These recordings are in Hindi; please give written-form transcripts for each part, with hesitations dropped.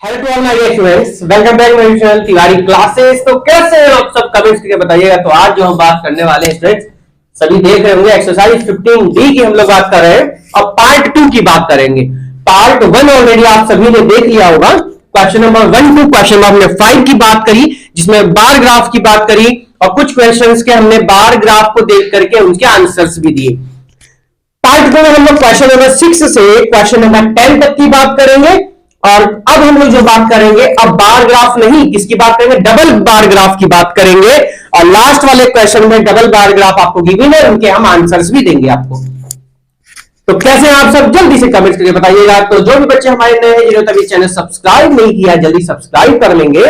Hello to all my students, welcome back my channel Tiwari Classes. तो कैसे हैं आप सब, कमेंट्स करके बताइएगा। तो आज जो हम बात करने वाले हैं स्टूडेंट्स, सभी देख रहे होंगे एक्सरसाइज 15D की हम लोग बात कर रहे हैं। अब पार्ट 2 की बात करेंगे। पार्ट 1 ऑलरेडी आप सभी ने देख लिया होगा। Question number 1 to question number 5 की बात करी, जिसमें बार ग्राफ की बात करी और कुछ क्वेश्चंस के हमने बार ग्राफ को देख करके उनके आंसर्स भी दिए। पार्ट 2 में हम लोग क्वेश्चन नंबर 6 से क्वेश्चन नंबर 10 तक की बात करेंगे। और अब हम लोग जो बात करेंगे, अब बार ग्राफ नहीं, किसकी बात करेंगे, डबल बार ग्राफ की बात करेंगे। और लास्ट वाले क्वेश्चन में डबल बार ग्राफ आपको गिवन है, उनके हम आंसर्स भी देंगे आपको। तो कैसे आप सब जल्दी से कमेंट करके बताइएगा। तो जो भी बच्चे हमारे नए हैं, जिन्होंने तभी चैनल सब्सक्राइब नहीं किया, जल्दी सब्सक्राइब कर लेंगे।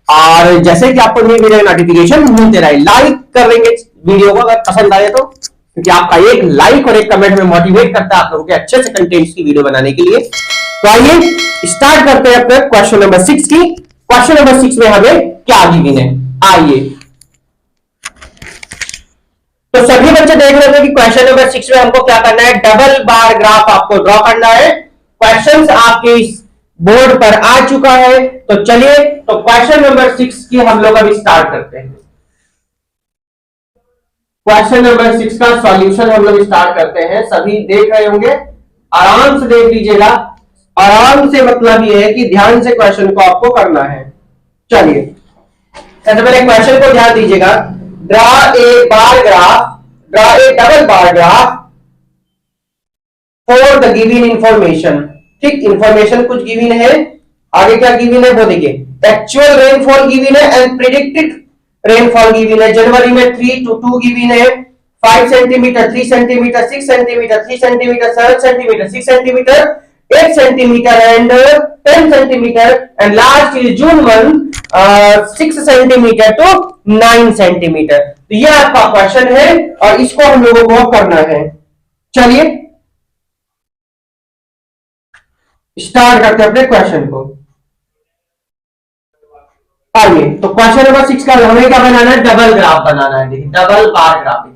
और जैसे कि आपको न्यू वीडियो नोटिफिकेशन मिलते रहे, लाइक कर लेंगे वीडियो को अगर पसंद आए तो, क्योंकि आपका एक लाइक और एक कमेंट में मोटिवेट करता है आप लोगों के अच्छे से कंटेंट्स की वीडियो बनाने के लिए। तो आइए स्टार्ट करते हैं अपने क्वेश्चन नंबर 6 की। क्वेश्चन नंबर 6 में हमें क्या गिवन है, आइए। तो सभी बच्चे देख रहे थे कि क्वेश्चन नंबर 6 में हमको क्या करना है, डबल बार ग्राफ आपको ड्रॉ करना है। क्वेश्चंस आपके इस बोर्ड पर आ चुका है। तो चलिए, तो क्वेश्चन नंबर 6 की हम लोग अभी स्टार्ट करते हैं। क्वेश्चन नंबर 6 का सॉल्यूशन हम लोग स्टार्ट करते हैं। सभी देख रहे होंगे, आराम से देख लीजिएगा। आराम से मतलब ये है कि ध्यान से क्वेश्चन को आपको करना है। चलिए, सबसे पहले क्वेश्चन को ध्यान दीजिएगा। Draw a bar graph, draw a double bar graph for the given information. ठीक, इंफॉर्मेशन कुछ गिवन है, आगे क्या गिवन है वो देखिए। एक्चुअल रेनफॉल गिवन है एंड प्रिडिक्टेड रेनफॉल गिवन है। जनवरी में 3 to 2 गिवन है, 5 centimetre, 3 centimetre, 6 centimetre, 3 centimetre, 7 centimetre, 6 centimetre, 8 centimetre and 10 centimetre and last is June month 6 centimetre to 9 centimetre. तो ये आपका क्वेश्चन है और इसको हम लोगों को करना है। चलिए स्टार्ट करते हैं अपने क्वेश्चन को। आइए, तो क्वेश्चन नंबर 6 का हमें क्या बनाना है, डबल ग्राफ बनाना है। देखिए, डबल बार ग्राफ।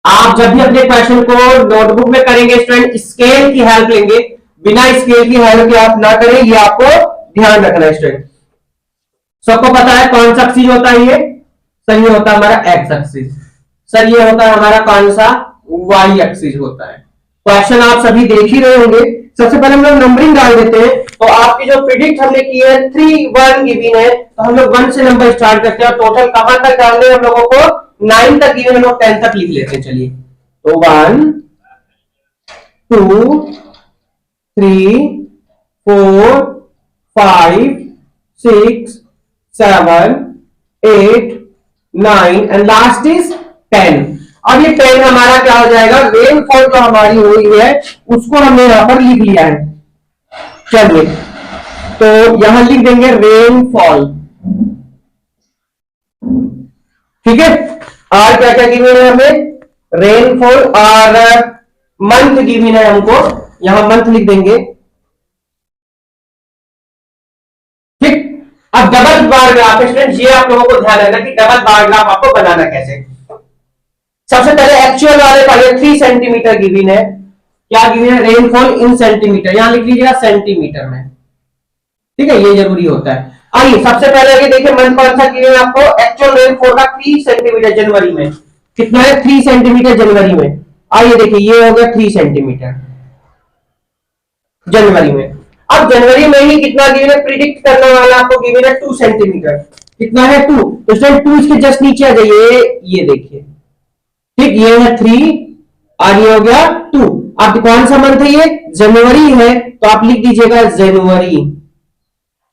आप जब भी अपने क्वेश्चन को नोटबुक में करेंगे स्टूडेंट, स्केल की हेल्प लेंगे, बिना स्केल की हेल्प के आप ना करें, ये आपको ध्यान रखना है स्टूडेंट। सबको पता है कौन सा एक्सिस होता है, ये सर ये होता है हमारा एक्स एक्सिस। सर ये होता है हमारा कौन सा, वाई एक्सिस होता है। क्वेश्चन आप सभी देख ही रहे होंगे। सबसे पहले हम लोग नंबरिंग डाल देते हैं। तो आपकी जो प्रिडिक्ट हमने की है 3 1 गिवन है, तो हम लोग 1 से नंबर स्टार्ट करते हैं और टोटल कहां तक डालने हैं हम लोगों को, 9 तक गिवन, हम लोग 10 तक लिख लेते हैं। चलिए, तो 1 2 3 4 5 6 7 8 9 एंड लास्ट इज 10। अब ये 10 हमारा क्या हो जाएगा, रेनफॉल जो हमारी हुई है उसको हमने यहां पर लिख लिया है। चलिए, तो यहां लिख देंगे रेनफॉल। ठीक है, और क्या क्या गिवन है हमें, रेनफॉल और मंथ गिवन है हमको, यहां मंथ लिख देंगे। ठीक, अब डबल बार ग्राफ स्टूडेंट, ये आप लोगों को ध्यान रखना कि डबल बार ग्राफ आपको बनाना कैसे। सबसे पहले एक्चुअल वाले का 3 सेंटीमीटर गिवन है। क्या गिवन है, रेनफॉल इन सेंटीमीटर, यहां लिख लीजिएगा सेंटीमीटर में। ठीक है, ये जरूरी होता है। आइए सबसे पहले ये देखिए, मंथ कौन सा गिवन है आपको, एक्चुअल रेनफॉल का 3 सेंटीमीटर जनवरी में। कितना है, 3 सेंटीमीटर जनवरी में। आइए देखिए, ये हो गया 3 सेंटीमीटर जनवरी में। अब जनवरी में ही कितना गिवन है, प्रिडिक्ट करने वाला आपको गिवन है 2 सेंटीमीटर। कितना है, 2। तो स्टूडेंट 2 इसके जस्ट नीचे आ जाइए, ये देखिए। ठीक, ये है 3 और ये हो गया 2। अब कौन सा मंथ है, ये जनवरी है, तो आप लिख दीजिएगा जनवरी।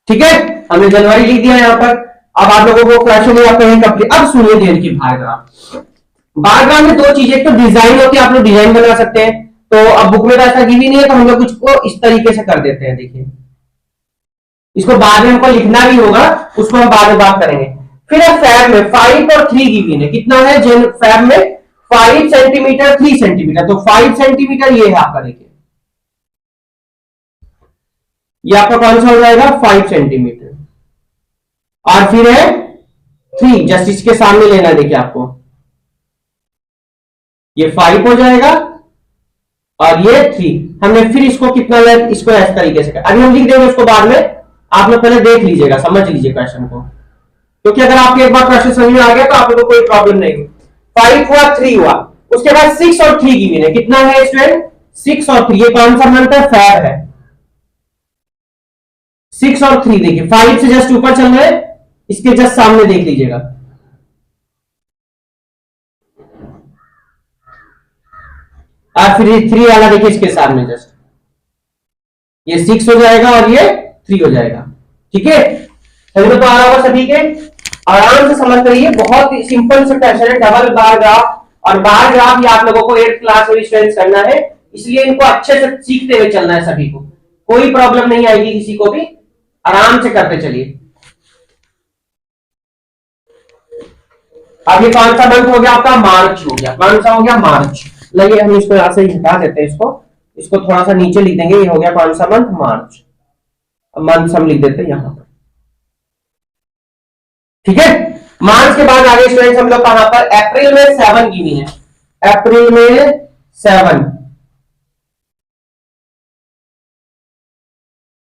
ठीक है, हमने जनवरी लिख दिया यहां पर। अब आप लोगों को क्वेश्चन यहाँ पे कंप्लीट। अब सुनिए ध्यान की, बारग्राफ में 2 चीजें, तो डिजाइन होती है, आप लोग डिजाइन बना सकते हैं। तो अब बुक में ऐसा गिवन नहीं है, तो हम लोग कुछ को इस तरीके से कर देते हैं। देखिए, इसको बाद में हमको लिखना भी होगा, उसको हम बाद में बात करेंगे। फिर फैब में 5 और 3 गिवन है। कितना है फैब में, 5 सेंटीमीटर 3 सेंटीमीटर, तो 5 सेंटीमीटर ये है आपका। देखिए, ये आपका कौन सा हो जाएगा, 5 सेंटीमीटर। और फिर है 3, जस्ट इसके सामने लेना है। देखिए आपको, ये 5 हो जाएगा और ये 3। हमने फिर इसको कितना लिया, इसको इस तरीके से अभी हम लिख देंगे उसको बाद में, आप लोग पहले देख लीजिएगा, समझ लीजिए क्वेश्चन को, क्योंकि अगर आपके एक बार क्वेश्चन समझ में आ गया तो आप लोगों को कोई प्रॉब्लम नहीं। 5 हुआ, 3 हुआ, उसके बाद 6 और 3 गिवन है। कितना है स्टूडेंट? 6 और 3। ये कौन सा मंथ है? फेब है। 6 और 3 देखिए, 5 से जस्ट ऊपर चल रहे हैं, इसके जस्ट सामने देख लीजिएगा। और फिर 3 वाला देखिए इसके सामने जस्ट, ये 6 हो जाएगा और ये 3 हो जाएगा। ठीक है, समझ में तो आ रहा होगा सभी के? आराम से समझ करिए, बहुत ही सिंपल सा क्वेश्चन है। डबल बार ग्राफ, और बार ग्राफ ये आप लोगों को 8th क्लास में स्टूडेंट करना है, इसलिए इनको अच्छे से सीखते हुए चलना है सभी को, कोई प्रॉब्लम नहीं आएगी किसी को भी, आराम से करते चलिए। अब ये कौन सा मंथ हो गया आपका? मार्च हो गया। कौन सा हो गया? मार्च। लगे हम इसको यहां से हटा देते हैं, इसको थोड़ा सा नीचे लिख देंगे। ये हो गया कौन सा मंथ? मार्च। मंथ हम लिख देते हैं यहां पर। ठीक है, मार्च के बाद आगे स्टूडेंट्स हम लोग कहां पर? अप्रैल में 7 गिनी है। अप्रैल में 7,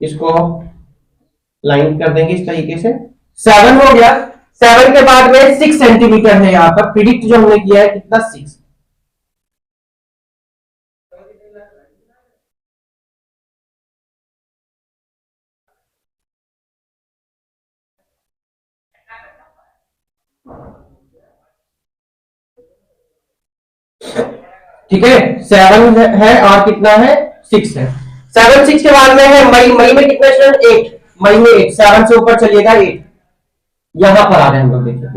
इसको लाइन कर देंगे इस तरीके से। 7 हो गया। 7 के बाद में 6 सेंटीमीटर है यहां पर। प्रिडिक्ट जो हमने किया है कितना? 6। ठीक है, 7 है और कितना है? 6 है। 7 6 के बाद में है मई। मई में कितना स्टूडेंट? 8। मई में 8। 7 से ऊपर चलिएगा, 8 यहां पर आ रहे हैं हम लोग, देखिए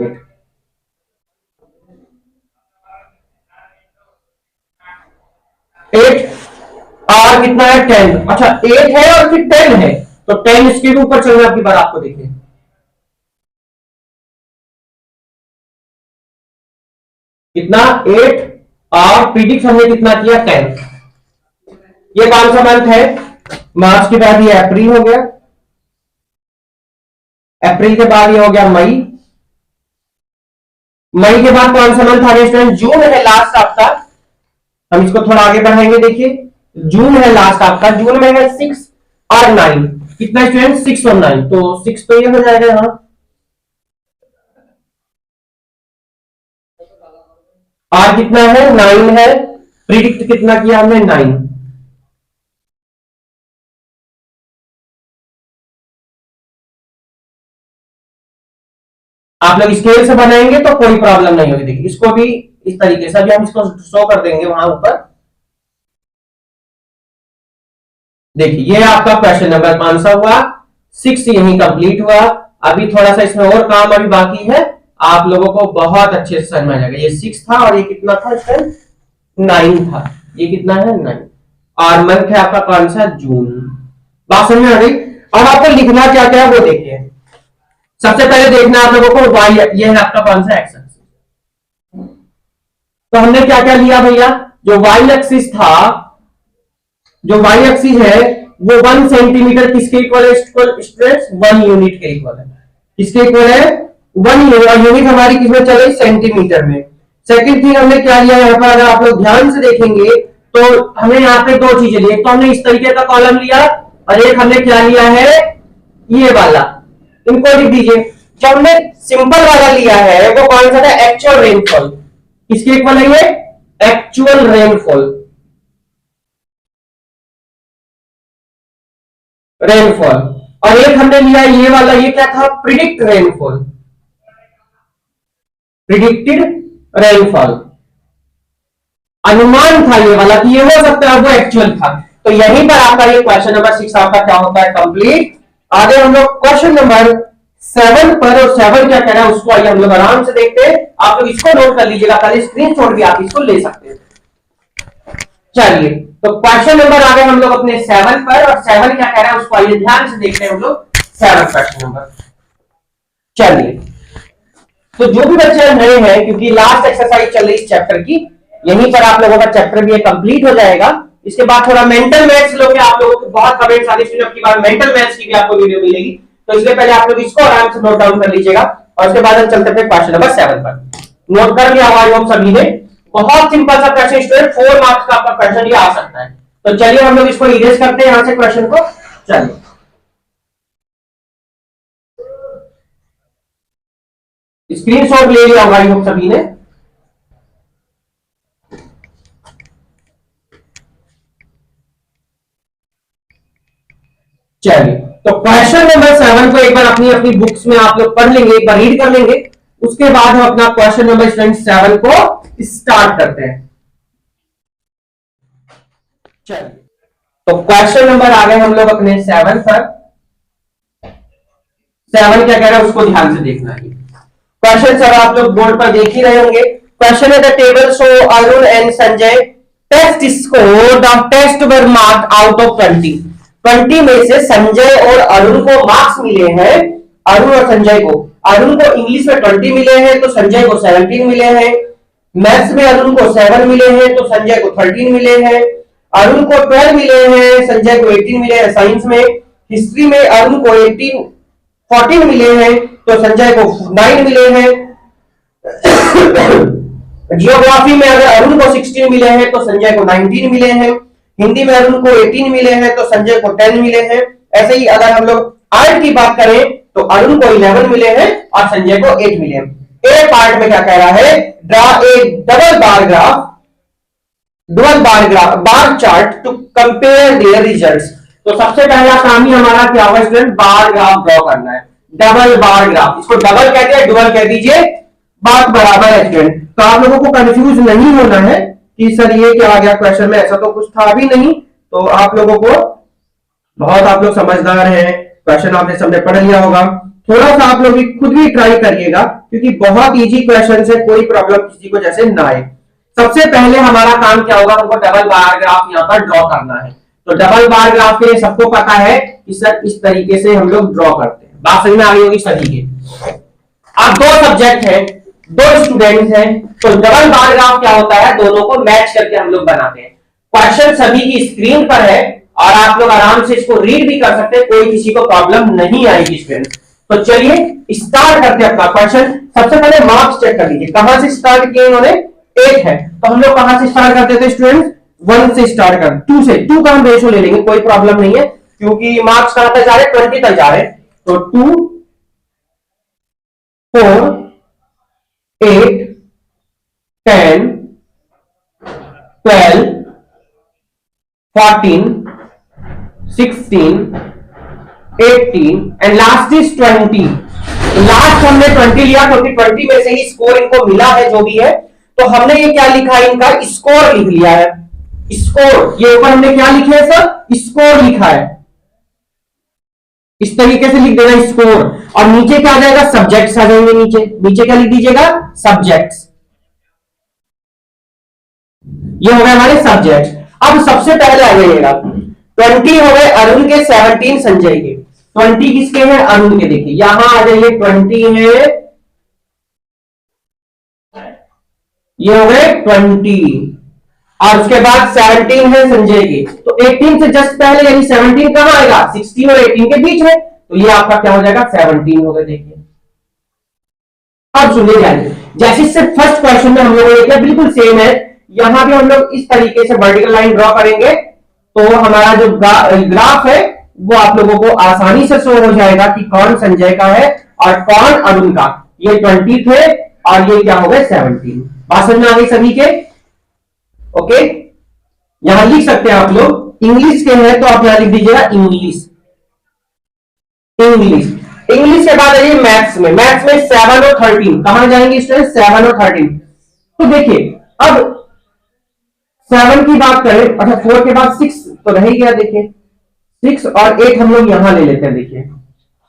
8। और कितना है? 10। अच्छा, 8 है और फिर 10 है, तो 10 इसके भी ऊपर चलना आपकी बार, आपको देखिए कितना? 8। और प्रिडिक्ट हमने कितना किया? 10। ये कौन सा मंथ है? मार्च के बाद ये अप्रैल हो गया। अप्रैल के बाद ये हो गया मई। मई के बाद कौन सा मंथ आ गया स्टूडेंट? जून है लास्ट आपका। हम इसको थोड़ा आगे बढ़ाएंगे, देखिए जून है लास्ट आपका। जून में है 6 और 9। कितना स्टूडेंट? 6 और 9, तो 6 तो ये हो जाएगा यहां। और कितना है? 9 है। प्रिडिक्ट कितना किया हमने? 9। आप लोग स्केल से बनाएंगे तो कोई प्रॉब्लम नहीं होगी। देखिए इसको भी इस तरीके से, अभी हम इसको शो कर देंगे वहां ऊपर। देखिए ये आपका क्वेश्चन नंबर 500 हुआ। 6 यही कंप्लीट हुआ। अभी थोड़ा सा इसमें और काम अभी बाकी है, आप लोगों को बहुत अच्छे से समझ में आ जाएगा। ये 6 था और ये कितना था इसमें? 9 था। ये कितना है? 9। और मंथ है आपका कौन सा? जून। बात समझ में आ गई? अब आपको लिखना क्या क्या है वो देखिए। सबसे पहले देखना आप लोगों को वाई, ये है आपका कौन सा? X axis. तो हमने क्या क्या लिया भैया? जो वाई एक्सिस था, जो वाई एक्सिस है वो 1 सेंटीमीटर किसके इक्वल है? स्ट्रेस 1 यूनिट के इक्वल है। किसके इक्वल है? 1 यूनिट। और यूनिट हमारी किसमें चले? सेंटीमीटर में। सेकंड थिंग हमने क्या लिया यहाँ पर, अगर आप लोग ध्यान से देखेंगे तो हमने यहाँ पे 2 चीजें ली। एक तो हमने इस तरीके का कॉलम लिया और एक हमने क्या लिया है? ये वाला। इनको लिख दीजिए। जो हमने सिंपल वाला लिया है वो कौन सा था? Actual rainfall. किसके इक्वल है ये? Actual rainfall. रेनफॉल। और एक हमने लिया ये वाला, ये क्या था? Predict rainfall. प्रिडिक्टेड रेनफॉल, अनुमान था ये वाला कि ये हो सकता है, वो एक्चुअल था। तो यहीं पर आपका ये क्वेश्चन नंबर 6 आपका क्या होता है? कंप्लीट। आगे हम लोग क्वेश्चन नंबर 7 पर, और 7 क्या कह रहा है उसको आइए हम लोग आराम से देखते हैं। आप लोग इसको नोट कर लीजिएगा, कल स्क्रीनशॉट भी आप इसको ले सकते हैं। चलिए, तो क्वेश्चन नंबर आ गए हम लोग अपने 7 पर, और 7 क्या कह रहा है उसको आइए ध्यान से देखते हैं हम लोग। 7 क्वेश्चन नंबर। चलिए, तो जो भी बच्चे नए हैं, क्योंकि लास्ट एक्सरसाइज चल रही इस चैप्टर की, यहीं पर आप लोगों का चैप्टर भी कंप्लीट हो जाएगा। इसके बाद थोड़ा मेंटल मैथ्स लोग, आप लोगों को बहुत कमेंट्स आते हैं कि बार मेंटल मैथ्स की भी आपको वीडियो मिलेगी, तो इसलिए पहले आप लोग इसको आराम से नोट डाउन कर लीजिएगा, और उसके बाद हम चलते हैं क्वेश्चन नंबर 7 पर। नोट कर लिया होगा आप सभी ने। बहुत सिंपल सा क्वेश्चन स्टूडेंट, 4 मार्क्स का आपका क्वेश्चन ये आ सकता है। तो चलिए हम लोग इसको इरेज करते हैं यहां से क्वेश्चन को। चलिए स्क्रीनशॉट ले लिया होगा हम सभी ने। चलिए तो क्वेश्चन नंबर 7 को एक बार अपनी अपनी बुक्स में आप लोग पढ़ लेंगे, एक बार रीड कर लेंगे, उसके बाद हम अपना क्वेश्चन नंबर 7 को स्टार्ट करते हैं। चलिए तो क्वेश्चन नंबर आ गए हम लोग अपने 7 पर। 7 क्या कह रहा है उसको ध्यान से देखना है। क्वेश्चन सब आप लोग बोर्ड पर देख ही रहे होंगे। क्वेश्चन है the table show Arun and Sanjay test score the test were mark out of 20। 20 में से संजय और अरुण को मार्क्स मिले हैं। अरुण और संजय को, अरुण को इंग्लिश में 20 मिले हैं तो संजय को 17 मिले हैं। मैथ्स में अरुण को 7 मिले हैं तो संजय को 13 मिले हैं। अरुण को 12 मिले हैं, संजय को 18 मिले हैं साइंस में। हिस्ट्री में अरुण को 14 मिले हैं तो संजय को 9 मिले हैं। जियोग्राफी में अगर अरुण को 16 मिले हैं तो संजय को 19 मिले हैं। हिंदी में अरुण को 18 मिले हैं तो संजय को 10 मिले हैं। ऐसे ही अगर हम लोग आर्ट की बात करें तो अरुण को 11 मिले हैं और संजय को 8 मिले हैं। ए पार्ट में क्या कह रहा है, draw a double bar graph, double bar chart to compare their results. तो सबसे पहला काम ही हमारा क्या होगा स्टूडेंट, बार ग्राफ ड्रॉ करना है। डबल बार ग्राफ, इसको डबल कहते हैं, डबल कह दीजिए, बात बराबर है स्टूडेंट। तो आप लोगों को कंफ्यूज नहीं होना है कि सर ये क्या आ गया क्वेश्चन में, ऐसा तो कुछ था भी नहीं। तो आप लोगों को, बहुत आप लोग समझदार हैं, क्वेश्चन आपने सबने पढ़ लिया होगा। थोड़ा सा आप लोग भी खुद भी ट्राई करिएगा क्योंकि बहुत इजी क्वेश्चन है, कोई प्रॉब्लम किसी को जैसे ना आए। सबसे पहले हमारा काम क्या होगा, हमको डबल बार ग्राफ यहाँ पर ड्रॉ करना है। तो डबल बार ग्राफ के लिए सबको पता है कि सर इस तरीके से हम लोग ड्रॉ करते हैं। बात समझ में आ गई होगी सभी के। अब 2 सब्जेक्ट हैं, 2 स्टूडेंट्स हैं, तो डबल बार ग्राफ क्या होता है, दोनों को मैच करके हम लोग बनाते हैं। क्वेश्चन सभी की स्क्रीन पर है और आप लोग आराम से इसको रीड भी कर सकते हैं, कोई किसी को प्रॉब्लम नहीं आएगी स्टूडेंट। तो चलिए स्टार्ट करते हैं अपना क्वेश्चन। सबसे पहले मार्क्स चेक कर लीजिए, कहां से स्टार्ट किए इन्होंने, 8 है, तो हम लोग कहां से स्टार्ट करते थे स्टूडेंट, 1 से स्टार्ट कर, 2 से, 2 का हम रेशो ले लेंगे, कोई प्रॉब्लम नहीं है क्योंकि मार्क्स कहां तक जा रहे हैं, 20 तक जा रहे हैं। तो 2 4 8 10 12 14 16 18 एंड लास्ट इज 20। लास्ट हमने 20 लिया क्योंकि 20 में से ही स्कोर इनको मिला है जो भी है। तो हमने ये क्या लिखा है, इनका स्कोर लिख लिया है। स्कोर, ये ऊपर हमने क्या लिखा है सर, स्कोर लिखा है, इस तरीके से लिख देना स्कोर। और नीचे क्या आ जाएगा, सब्जेक्ट्स आ जाएंगे। नीचे नीचे क्या लिख दीजिएगा, सब्जेक्ट्स। ये हो गए हमारे सब्जेक्ट। अब सबसे पहले आ जाइएगा, 20 हो गए अरुण के, 17 संजय के। 20 किसके हैं, अरुण के। देखिए यहां आ जाइए, 20 है, ये हो गए 20 और उसके बाद 17 है संजय के। तो 18 से जस्ट पहले यानी 17 कहां आएगा, 16 और 18 के बीच में, तो ये आपका क्या हो जाएगा, 17 हो गया। देखिए अब सुनिए ध्यान, जैसे से फर्स्ट क्वेश्चन में हम लोगों ने देखा बिल्कुल सेम है। यहां भी हम लोग इस तरीके से वर्टिकल लाइन ड्रॉ करेंगे तो हमारा जो ग्राफ है वो आप लोगों को आसानी से शो हो जाएगा कि कौन संजय का है और कौन अरुण का। ये 20 थे और ये क्या हो गए, 17। बात समझ में आ गई सभी के, ओके। यहां लिख सकते हैं आप लोग, इंग्लिश के हैं तो आप यहां लिख दीजिएगा इंग्लिश। इंग्लिश इंग्लिश के बाद आइए मैथ्स में। मैथ्स में 7 और 13 कहां जाएंगे स्टूडेंट, 7 और 13। तो देखिए अब 7 की बात करें, अच्छा 4 के बाद 6 तो रह गया। देखिए 6 और 8 हम लोग यहां ले लेते हैं। देखिए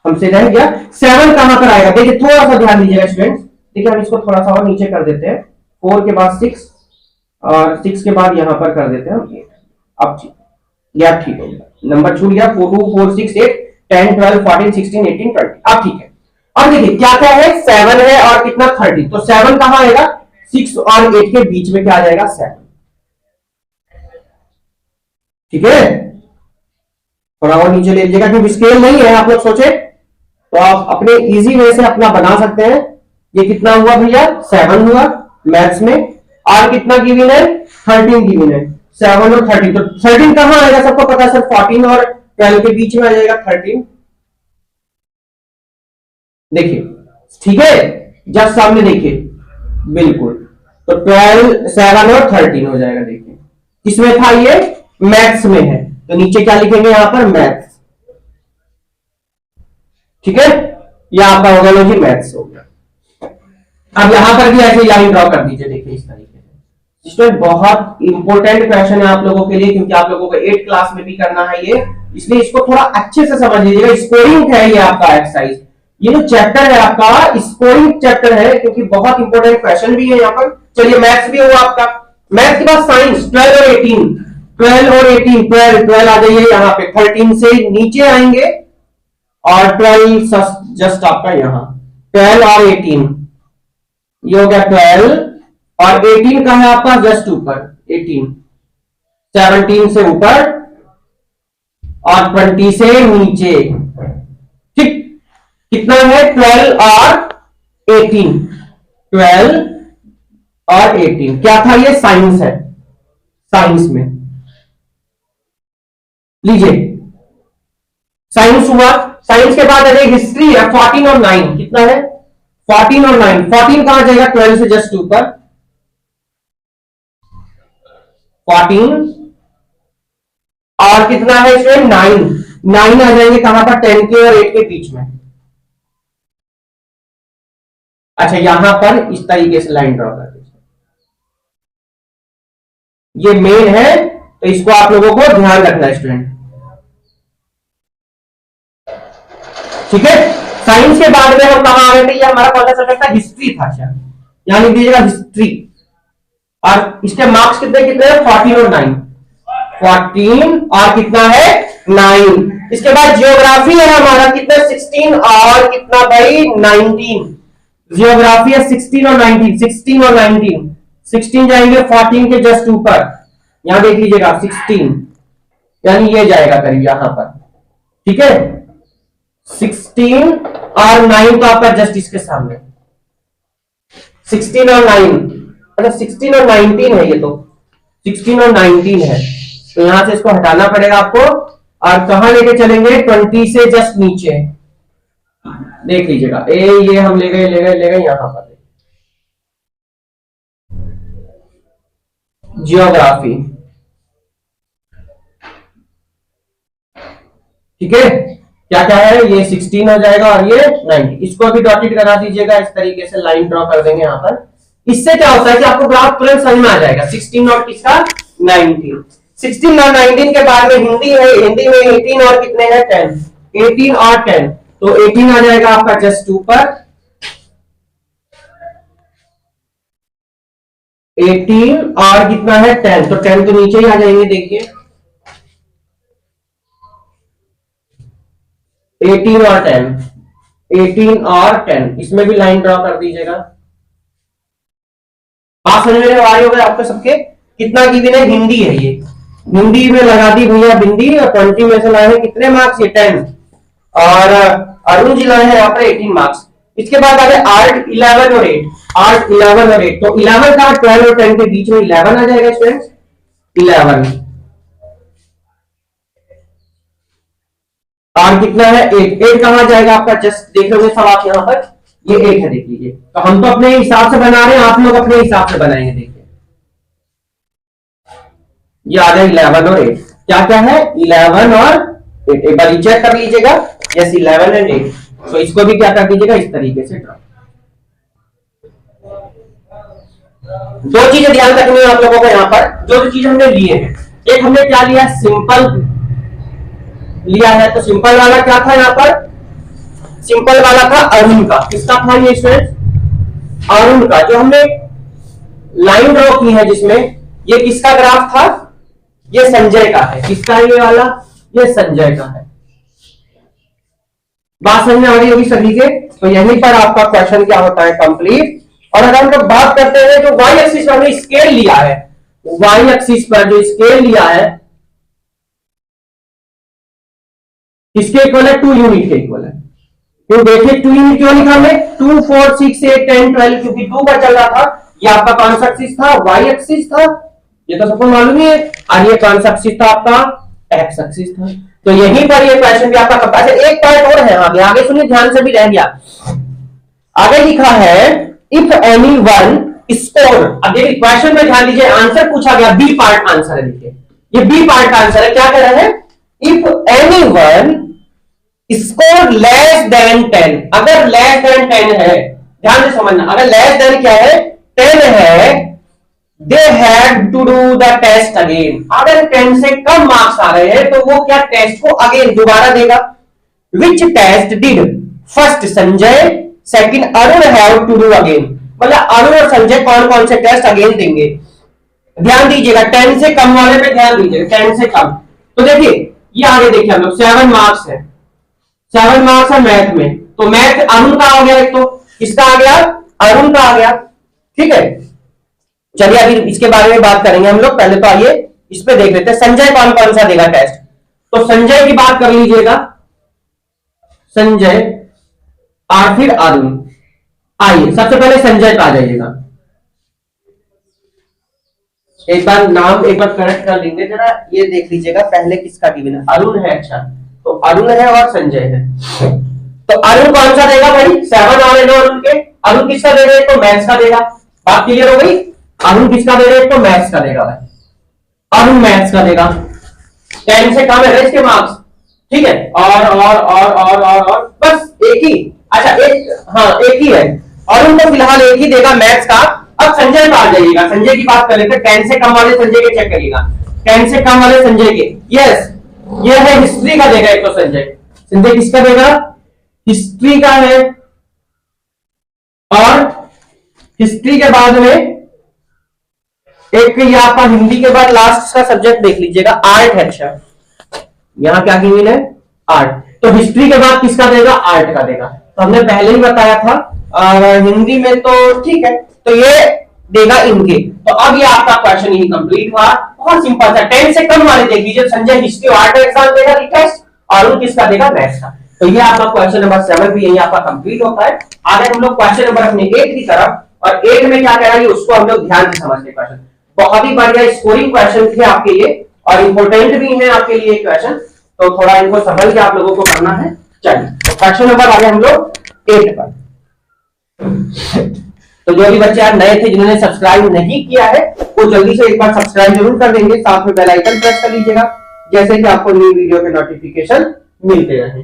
हमसे रह गया 7 कहां पर आएगा। देखिए थोड़ा सा ध्यान दीजिएगा स्टूडेंट्स, देखिए हम इसको थोड़ा सा और नीचे कर देते हैं। 4 के बाद 6 और 6 के बाद यहां पर कर देते हैं हम 8। अब गैप ठीक हो गया, नंबर छूट गया। 4 2 4 6 8 10 12 14 16 18 20। अब ठीक है। अब देखिए क्या क्या है, 7 है और कितना 13, तो 7 कहां आएगा, 6 और 8 के बीच में क्या आ जाएगा, 7। ठीक है, थोड़ा और नीचे ले लीजिएगा क्योंकि स्केल नहीं है, आप लोग सोचे तो आप अपने इजी वे से अपना बना सकते हैं। ये कितना हुआ भैया, 7 हुआ मैथ्स में। और कितना गिवन है, 13 गिवन है, 7 और 13। तो 13 कहां आएगा, सबको पता है सर, 14 और 12 के बीच में आ जाएगा 13। देखिए ठीक है, जस्ट सामने देखिए, बिल्कुल। तो 12, 7 और 13 हो जाएगा। देखिए किसमें था ये, मैथ्स में है, तो नीचे क्या लिखेंगे यहां पर, मैथ्स। ठीक है, यह आपका होगा लो जी, मैथ्स हो गया। अब यहां पर भी ऐसे लाइन ड्रॉ कर दीजिए। देखिए इस तरीके से, स्टूडेंट बहुत इंपॉर्टेंट क्वेश्चन है आप लोगों के लिए, क्योंकि आप लोगों को 8 क्लास में भी करना है ये, इसलिए इसको थोड़ा अच्छे से समझ लीजिएगा। स्कोरिंग है ये आपका एक्सरसाइज, ये जो चैप्टर है आपका स्कोरिंग चैप्टर है, क्योंकि बहुत इंपॉर्टेंट क्वेश्चन भी है यहाँ पर। चलिए मैथ्स भी हुआ आपका, मैथ्स के बाद साइंस 12 और 18, 12 और 18, 12 आ जाइए यहाँ पे, 13 से नीचे आएंगे और 12 जस्ट आपका यहाँ 12 और 18, ये हो गया 12 और 18 का है आपका जस्ट ऊपर 18, 17 से ऊपर और 20 से नीचे। ठीक, कितना है, 12 और 18, 12 और 18 क्या था, ये साइंस है, साइंस में लीजिए, साइंस हुआ। साइंस के बाद अरे हिस्ट्री है, 14 और 9 कितना है, 14 और 9, 14 कहां जाएगा, 12 से जस्ट ऊपर 14, और कितना है इसमें 9, 9 आ जाएंगे कहां पर, 10 के और 8 के बीच में। अच्छा यहां पर इस तरीके से लाइन ड्रॉ कर दीजिए, ये मेन है, तो इसको आप लोगों को ध्यान रखना है स्टूडेंट। ठीक है, साइंस के बाद में हम कहां आ गए थे, ये हमारा कौन सा सब्जेक्ट था, हिस्ट्री था। अच्छा यहां लिख दीजिएगा हिस्ट्री, और इसके मार्क्स कितने कितने हैं, 14 और 9, 14 और कितना है 9। इसके बाद जियोग्राफी है हमारा, कितना 16 और कितना भाई 19, जियोग्राफी है 16 और 19, 16 और 19, 16 जाएंगे 14 के जस्ट ऊपर, यहां देख लीजिएगा 16, यानी ये जाएगा करीब यहां पर। ठीक है, 16 और 9 तो आपका जस्ट इसके सामने, 16 और 9, मतलब 16 और 19 है, ये तो 16 और 19 है, तो यहां से इसको हटाना पड़ेगा आपको, और कहां लेके चलेंगे, 20 से जस्ट नीचे देख लीजिएगा, ये हम ले गए यहां पर जियोग्राफी। ठीक है, क्या क्या है, ये 16 हो जाएगा और ये 90, इसको भी डॉटेड करा दीजिएगा, इस तरीके से लाइन ड्रॉ कर देंगे यहाँ पर। इससे क्या होता है कि आपको ग्राफ तुरंत समझ में आ जाएगा, 16 और किसका 19, 16 और 19 के बाद में हिंदी है, हिंदी में 18 और कितने हैं 10, 18 और 10, तो 18 आ जाएगा आपका जस्ट ऊपर, 18 और कितना है 10, तो 10 तो नीचे ही आ जाएंगे। देखिए 18 और 10, 18 और 10, इसमें भी लाइन ड्रॉ कर दीजिएगा। बात समझ में आ रही होगी आपको सबके, कितना की है, हिंदी है ये, हिंदी में लगा दी भैया बिंदी, और 20 में से लाए हैं कितने मार्क्स, ये 10, और अरुण जी लाए हैं यहाँ पर 18 मार्क्स। इसके बाद आ गए आर्ट 11 और 8, आर्ट 11 और 8, तो 11 का 12 और 10 के बीच में 11 आ जाएगा स्टूडेंट्स, 11, और कितना है 8, 8 कहां जाएगा आपका, जस्ट देख रहे सब आप यहां पर, ये 8 है, देख लीजिए। तो हम तो अपने हिसाब से बना रहे हैं, आप लोग अपने हिसाब से बनाएंगे। देखिए ये आ जाए 11 और 8, क्या क्या है 11 और 8, एक बार चेक कर लीजिएगा, यस 11 एंड 8, तो इसको भी क्या कर दीजिएगा इस तरीके से ड्रॉ। दो चीजें ध्यान रखनी है आप लोगों को यहाँ पर, जो चीज हमने लिए हैं, एक हमने क्या लिया, सिंपल लिया है, तो सिंपल वाला क्या था यहाँ पर, सिंपल वाला था अरुण का, किसका था ये स्टूडेंट, अरुण का, जो हमने लाइन ड्रॉ की है जिसमें, ये किसका ग्राफ था, ये संजय का है, किसका ये वाला, ये संजय का है। बात समझ में आ रही होगी सभी के, तो यहीं पर आपका क्वेश्चन क्या होता है कंप्लीट। और अगर हम लोग बात करते हैं जो वाई एक्सिस पर हमने स्केल लिया है, वाई एक्सिस पर जो स्केल लिया है किसके इक्वल है, 2 यूनिट के इक्वल है। क्यों देखिए 2 यूनिट क्यों लिखा हमने, 2 4 6 8 10 12, क्योंकि 2 पर चल रहा था, ये आपका कौन सा एक्सिस था, वाई एक्सिस था, ये तो सबको मालूम ही है। और ये कौन सा एक्सिस था आपका, एक्स एक्सिस था। तो यहीं पर ये क्वेश्चन भी आपका कंप्लीट है। एक पॉइंट और है आगे, आगे सुनिए ध्यान से, भी रह गया। आगे लिखा है इफ एनी वन स्कोर। अब देखिए क्वेश्चन में ध्यान दीजिए, आंसर पूछा गया, बी पार्ट आंसर है। देखिए ये बी पार्ट का आंसर है। क्या कह रहा है, if any one score less than 10, अगर लेस देन 10 है, ध्यान से समझना, अगर लेस देन क्या है, 10 है, they have to do the test again. अगर 10 से कम मार्क्स आ रहे हैं तो वो क्या टेस्ट को अगेन दोबारा देगा। Which test did first Sanjay second Arun have to do again, मतलब अरुण और संजय कौन कौन से टेस्ट अगेन देंगे। ध्यान दीजिएगा 10 से कम वाले पे ध्यान दीजिएगा, 10 से कम। तो देखिए ये आगे देखिए हम लोग 7 मार्क्स है, 7 मार्क्स है मैथ में, तो मैथ अरुण का आ गया, एक तो किसका आ गया, अरुण का आ गया। ठीक है, चलिए अभी इसके बारे में बात करेंगे हम लोग। पहले तो आइए इस पे देख लेते हैं संजय कौन कौन सा देगा टेस्ट। तो संजय की बात कर लीजिएगा, संजय और फिर अरुण। आइए सबसे पहले संजय का आ जाइएगा, एक बार नाम एक बार करेक्ट कर लेंगे जरा, ये देख लीजिएगा पहले किसका गिवन है, अरुण है। अच्छा तो अरुण है और संजय है। तो अरुण कौन सा देगा भाई, 7 आ रहे हैं अरुण के, अरुण किसका दे रहे, तो मैथ्स का देगा। बात क्लियर हो गई, अरुण किसका दे रहे, तो मैथ्स का देगा भाई, अरुण मैथ्स का देगा। 10 से कम है इसके मार्क्स, ठीक है। और बस एक ही, अच्छा एक, हाँ एक ही है, अरुण को फिलहाल एक ही देगा मैथ्स का। अब संजय का आ जाइएगा, संजय की बात कर लेते हैं। 10 से कम वाले संजय के चेक करिएगा, 10 से कम वाले संजय के, यस ये है हिस्ट्री का देगा एक तो संजय। संजय किसका देगा, हिस्ट्री का है। और हिस्ट्री के बाद में एक ये आपका हिंदी के बाद लास्ट का सब्जेक्ट देख लीजिएगा, आर्ट है। अच्छा यहां क्या गिवन है, आर्ट। तो हिस्ट्री के बाद किसका देगा, आर्ट का देगा। तो हमने पहले ही बताया था, और हिंदी में तो ठीक है, तो ये देगा इनके। तो अब ये आपका क्वेश्चन यही कंप्लीट हुआ, बहुत सिंपल था। 10 से कम वाले देख लीजिए, संजय हिस्ट्री और आर्ट एग्जाम देगा टेस्ट, और किसका देगा, मैथ्स का। तो ये आपका क्वेश्चन नंबर 7 भी यही आपका कंप्लीट होता है। आगे हम लोग क्वेश्चन नंबर अपने 8 की तरफ, और 8 में क्या कह रहा है उसको हम लोग ध्यान से समझते हैं। क्वेश्चन बहुत ही बढ़िया स्कोरिंग क्वेश्चन थे आपके लिए, और इंपोर्टेंट भी है आपके लिए क्वेश्चन, तो थोड़ा इनको समझ के आप लोगों को करना है। चलिए तो क्वेश्चन नंबर आगे हम लोग 8 पर। तो जो भी बच्चे आज नए थे जिन्होंने सब्सक्राइब नहीं किया है, वो जल्दी से एक बार सब्सक्राइब जरूर कर देंगे, साथ में बेल आइकन प्रेस कर लीजिएगा, जैसे कि आपको नई वीडियो के नोटिफिकेशन मिलते रहे।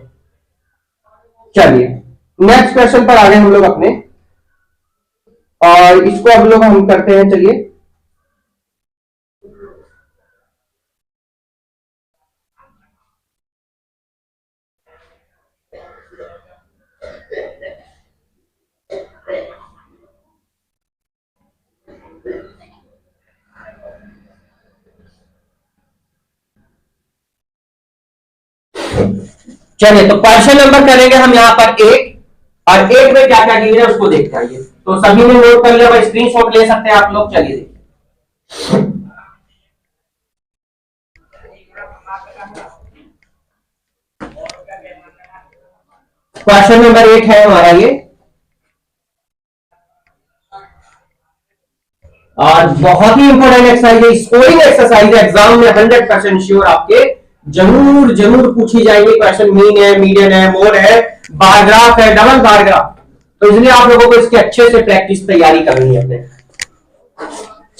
चलिए नेक्स्ट क्वेश्चन पर आगे हम लोग अपने, और इसको हम लोग करते हैं। चलिए चलिए तो क्वेश्चन नंबर करेंगे हम यहां पर 8, और 8 में क्या क्या गिवन है उसको देखते आइए। तो सभी ने नोट कर लिया, स्क्रीनशॉट ले सकते हैं आप लोग। चलिए देखिए क्वेश्चन नंबर 8 है हमारा ये, और बहुत ही इंपॉर्टेंट एक्सरसाइज है, स्कोरिंग एक्सरसाइज है। एग्जाम में 100% श्योर आपके जरूर जरूर पूछी जाएगी। क्वेश्चन मीन है, मीडियन है, मोड है, बार ग्राफ है, डबल बार ग्राफ, तो इसलिए आप लोगों को इसकी अच्छे से प्रैक्टिस तैयारी करनी है अपने।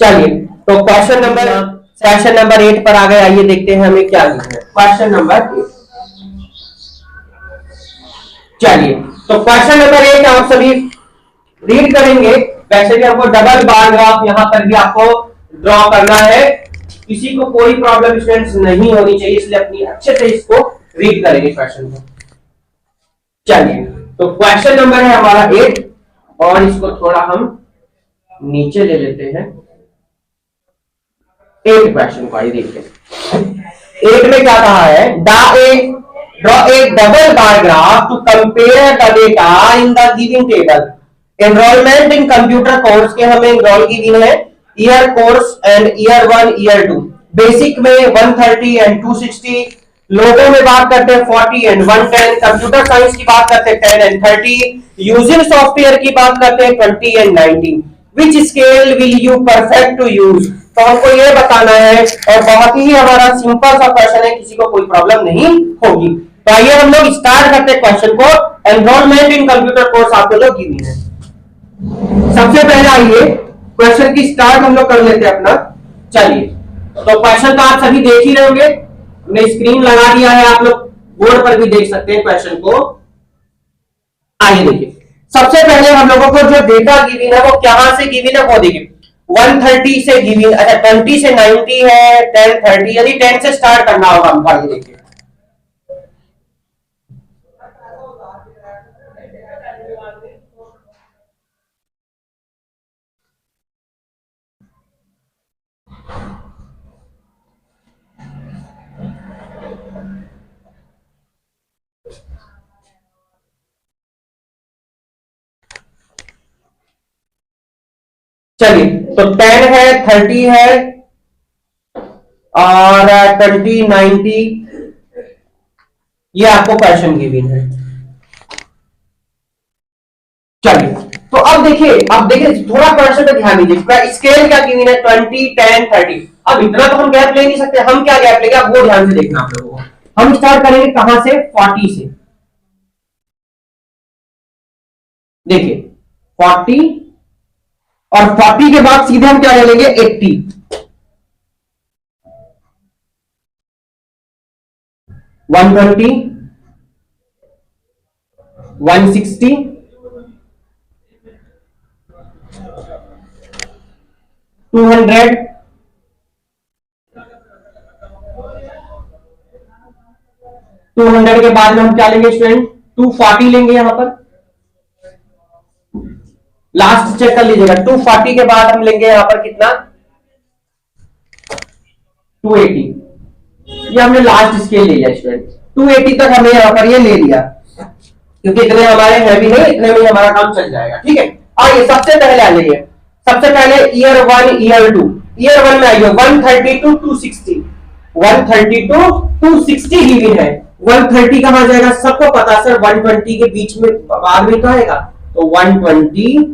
चलिए तो क्वेश्चन नंबर 8 पर आ गए, आइए देखते हैं हमें क्या लिखना है। क्वेश्चन नंबर 8, चलिए तो क्वेश्चन नंबर 8 आप सभी रीड करेंगे। वैसे भी आपको डबल बार ग्राफ यहां पर भी आपको ड्रॉ करना है, किसी को कोई प्रॉब्लम स्टूडेंट्स नहीं होनी चाहिए, इसलिए अपनी अच्छे से इसको रीड करेंगे क्वेश्चन को। चलिए तो क्वेश्चन नंबर है हमारा 8, और इसको थोड़ा हम नीचे ले लेते हैं। 8 क्वेश्चन को आइए देखिए। 8 में क्या कहा है, draw a double bar graph to compare the data in the given table. Enrolment in computer course के हमें एनरोल गिवन है, year course and year 1 year 2। Basic में 130 एंड 260, लोगों में बात करते हैं 40 एंड 110, कंप्यूटर साइंस की बात करते हैं 10 एंड 30, यूजिंग सॉफ्टवेयर की बात करते हैं 20 and 19। Which scale will you perfect to use. तो हमको ये बताना है और बहुत ही हमारा सिंपल सा क्वेश्चन है, किसी को कोई प्रॉब्लम नहीं होगी। तो आइए हम लोग स्टार्ट करते हैं क्वेश्चन को। एनरोलमेंट इन कंप्यूटर कोर्स आपको लोग गिवन है। सबसे पहले आइए क्वेश्चन की स्टार्ट हम लोग कर लेते हैं अपना। चलिए, तो क्वेश्चन तो आप सभी देख ही रहे होंगे, हमने स्क्रीन लगा दिया है, आप लोग बोर्ड पर भी देख सकते हैं क्वेश्चन को। आइए देखिए, सबसे पहले हम लोगों को जो डेटा गिवन है वो कहां से गिवन है वो देखिए। 130 से गिवन, अच्छा 20 से 90 है, 10 30, यानी 10 से स्टार्ट करना होगा हमको। आइए देखिए, चलिए तो 10 है, 30 है और 20 90, ये आपको क्वेश्चन गिवन है। चलिए, तो अब देखिए थोड़ा क्वेश्चन पे ध्यान दीजिए। स्केल क्या गिवन है, 20 10 30। अब इतना तो हम गैप ले नहीं सकते, हम क्या गैप लेंगे अब वो ध्यान से देखना आप लोगों को। हम स्टार्ट करेंगे कहां से, 40 से। देखिए 40 और 40 के बाद सीधे हम क्या ले लेंगे, 80, 120, 160, 200, 200 के बाद में हम क्या लेंगे स्टूडेंट, 240 लेंगे यहां पर। लास्ट चेक कर लीजिएगा, 240 के बाद हम लेंगे यहां पर कितना, 280। ये हमने लास्ट स्केल ले लिया स्टूडेंट, 280 तक हमने यहां पर ये ले लिया, क्योंकि इतने हमारे हैवी नहीं, इतने में हमारा काम चल जाएगा। ठीक है, आइए सबसे पहले आ जाइए, सबसे पहले ईयर 1 ईयर 2। ईयर 1 में आइए 130 टू 260, 130 टू 260 गिवन है। 130 कहां जाएगा, सबको पता सर 120 के बीच में बाद में तो आएगा, तो 120।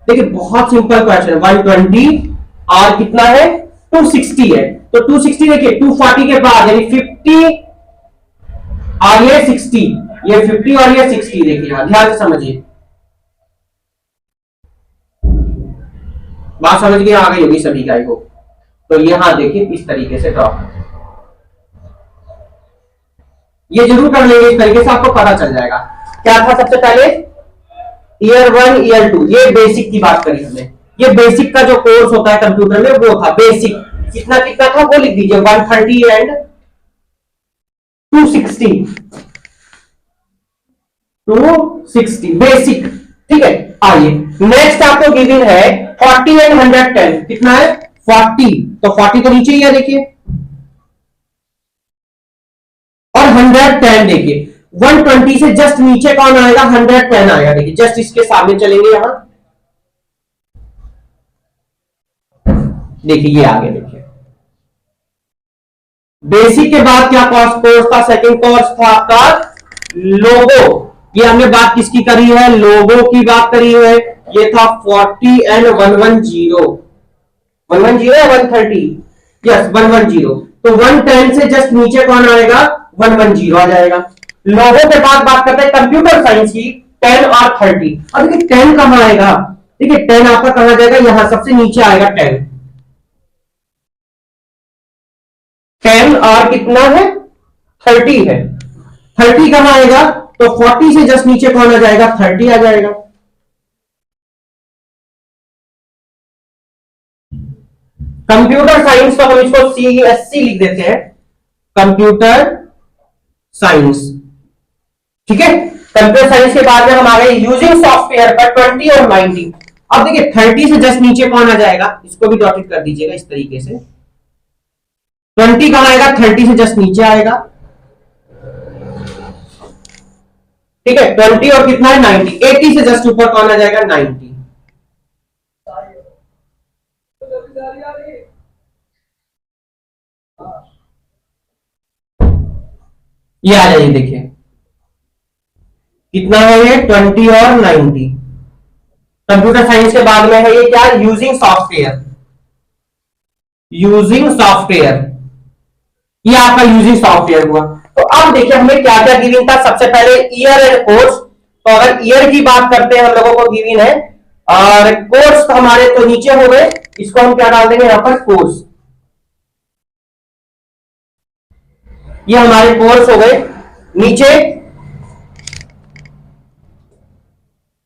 देखिए बहुत सिंपल क्वेश्चन है, 120 और कितना है 260 है, तो 260 देखिए 240 के बाद यानी 50 और ये 60, ये 50 और ये 60। देखिए यहां ध्यान से समझिए, बात समझ गए, आ गई होगी सभी गाय को। तो यहां देखिए इस तरीके से ड्रॉ, ये जरूर कर लेंगे इस तरीके से, आपको पता चल जाएगा। क्या था सबसे पहले, ईयर 1 ईयर 2, ये बेसिक की बात करी हमने। ये बेसिक का जो कोर्स होता है कंप्यूटर में वो था बेसिक। कितना कितना था वो लिख दीजिए, 130 एंड 260, 260 बेसिक। ठीक है, आइए नेक्स्ट आपको गिवन है 40 एंड 110। कितना है 40, तो 40 तो नीचे ही है देखिए, और 110 देखिए 120 से जस्ट नीचे कौन आएगा, 110 आएगा। देखिए जस्ट इसके सामने चलेंगे यहां, देखिए ये आगे देखिए, बेसिक के बाद क्या कोर्स था, सेकंड कोर्स था आपका लोगो। ये हमने बात किसकी करी है, लोगो की बात करी है। ये था 40 एंड 110, 110 या 130, यस 110। तो 110 से जस्ट नीचे कौन आएगा, 110 आ जाएगा। लोगों के बाद बात करते हैं कंप्यूटर साइंस की, 10 और 30। अब देखिए 10 कहां आएगा, देखिए 10 आपका कहां जाएगा, यहां सबसे नीचे आएगा 10। 10 और कितना है 30 है, 30 कहां आएगा, तो 40 से जस्ट नीचे कौन आ जाएगा, 30 आ जाएगा। कंप्यूटर साइंस तो हम इसको CSC लिख देते हैं, कंप्यूटर साइंस। ठीक है, कंप्यूटर साइंस के बाद में हम आ गए यूजिंग सॉफ्टवेयर पर 20 और 90। अब देखिए 30 से जस्ट नीचे कौन आ जाएगा, इसको भी डॉटेड कर दीजिएगा इस तरीके से। 20 कहां आएगा, 30 से जस्ट नीचे आएगा। ठीक है, 20 और कितना है 90, 80 से जस्ट ऊपर कौन आ जाएगा, 90। ये आ जाइए देखिए कितना है ये 20 और 90। कंप्यूटर साइंस के बाद में है ये क्या, यूजिंग सॉफ्टवेयर। यूजिंग सॉफ्टवेयर, ये आपका यूजिंग सॉफ्टवेयर हुआ। तो अब देखिए हमें क्या क्या गिवन था। सबसे पहले ईयर एंड कोर्स। तो अगर ईयर की बात करते हैं हम लोगों को गिवन है, और कोर्स तो हमारे तो नीचे हो गए, इसको हम क्या डाल देंगे यहां पर, कोर्स। ये हमारे कोर्स हो गए नीचे,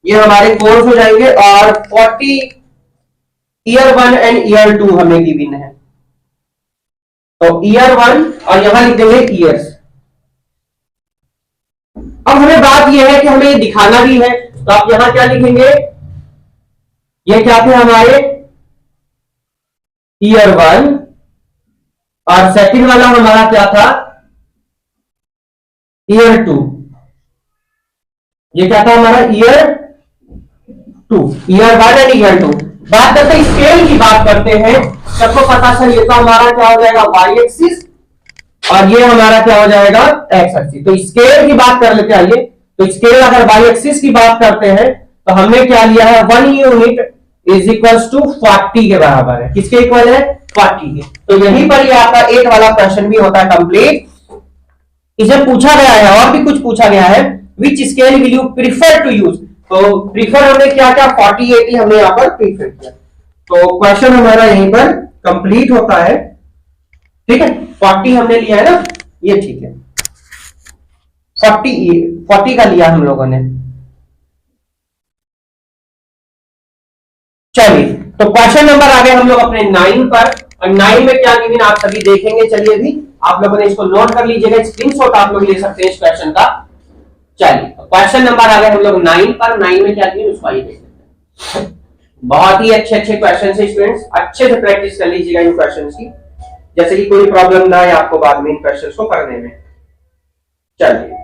ये हमारे कोर्स हो जाएंगे। और 40 ईयर 1 एंड ईयर 2 हमें गिवन है, तो ईयर 1 और यहां लिख देंगे ईयर्स। अब हमें बात यह है कि हमें दिखाना भी है, तो आप यहां क्या लिखेंगे, ये क्या थे हमारे ईयर 1, और सेकंड वाला हमारा क्या था, ईयर 2। ये क्या था हमारा, ईयर 2, ईयर 1 एंड ईयर 2। बात करते हैं स्केल की, बात करते हैं। सबको पता चल, ये तो हमारा क्या हो जाएगा, वाई एक्सिस, और ये हमारा क्या हो जाएगा, एक्स एक्सिस। तो स्केल की बात कर लेते हैं। आइए, तो स्केल अगर वाई एक्सिस की बात करते हैं तो हमने क्या लिया है, 1 यूनिट इज इक्वल्स टू 40 के बराबर है। किसके इक्वल है, 40 के। तो यहीं पर ये आपका 8 वाला क्वेश्चन भी होता है कंप्लीट। इसे पूछा गया है, और भी कुछ पूछा गया है, which scale will you prefer to use. तो प्रीफर हमने क्या क्या, 40 80 हमने यहां पर प्रीफर किया। तो क्वेश्चन हमारा यहीं पर कंप्लीट होता है। ठीक है, 40 हमने लिया है ना, ये ठीक है, 40 का लिया हम लोगों ने। चलिए, तो क्वेश्चन नंबर आ गए हम लोग अपने 9 पर, और 9 में क्या गिवन आप सभी देखेंगे। चलिए अभी आप लोगों ने इसको नोट कर लीजिएगा, स्क्रीनशॉट आप लोग ले सकते हैं इस क्वेश्चन का। चलिए, क्वेश्चन नंबर आ गए हम लोग 9 पर। 9 में क्या गिवन उसको आइए देख लेते हैं। बहुत ही अच्छे अच्छे क्वेश्चन है स्टूडेंट्स, अच्छे से प्रैक्टिस कर लीजिएगा इन क्वेश्चन की, जैसे कि कोई प्रॉब्लम ना आए आपको बाद में इन क्वेश्चन को करने में। चलिए,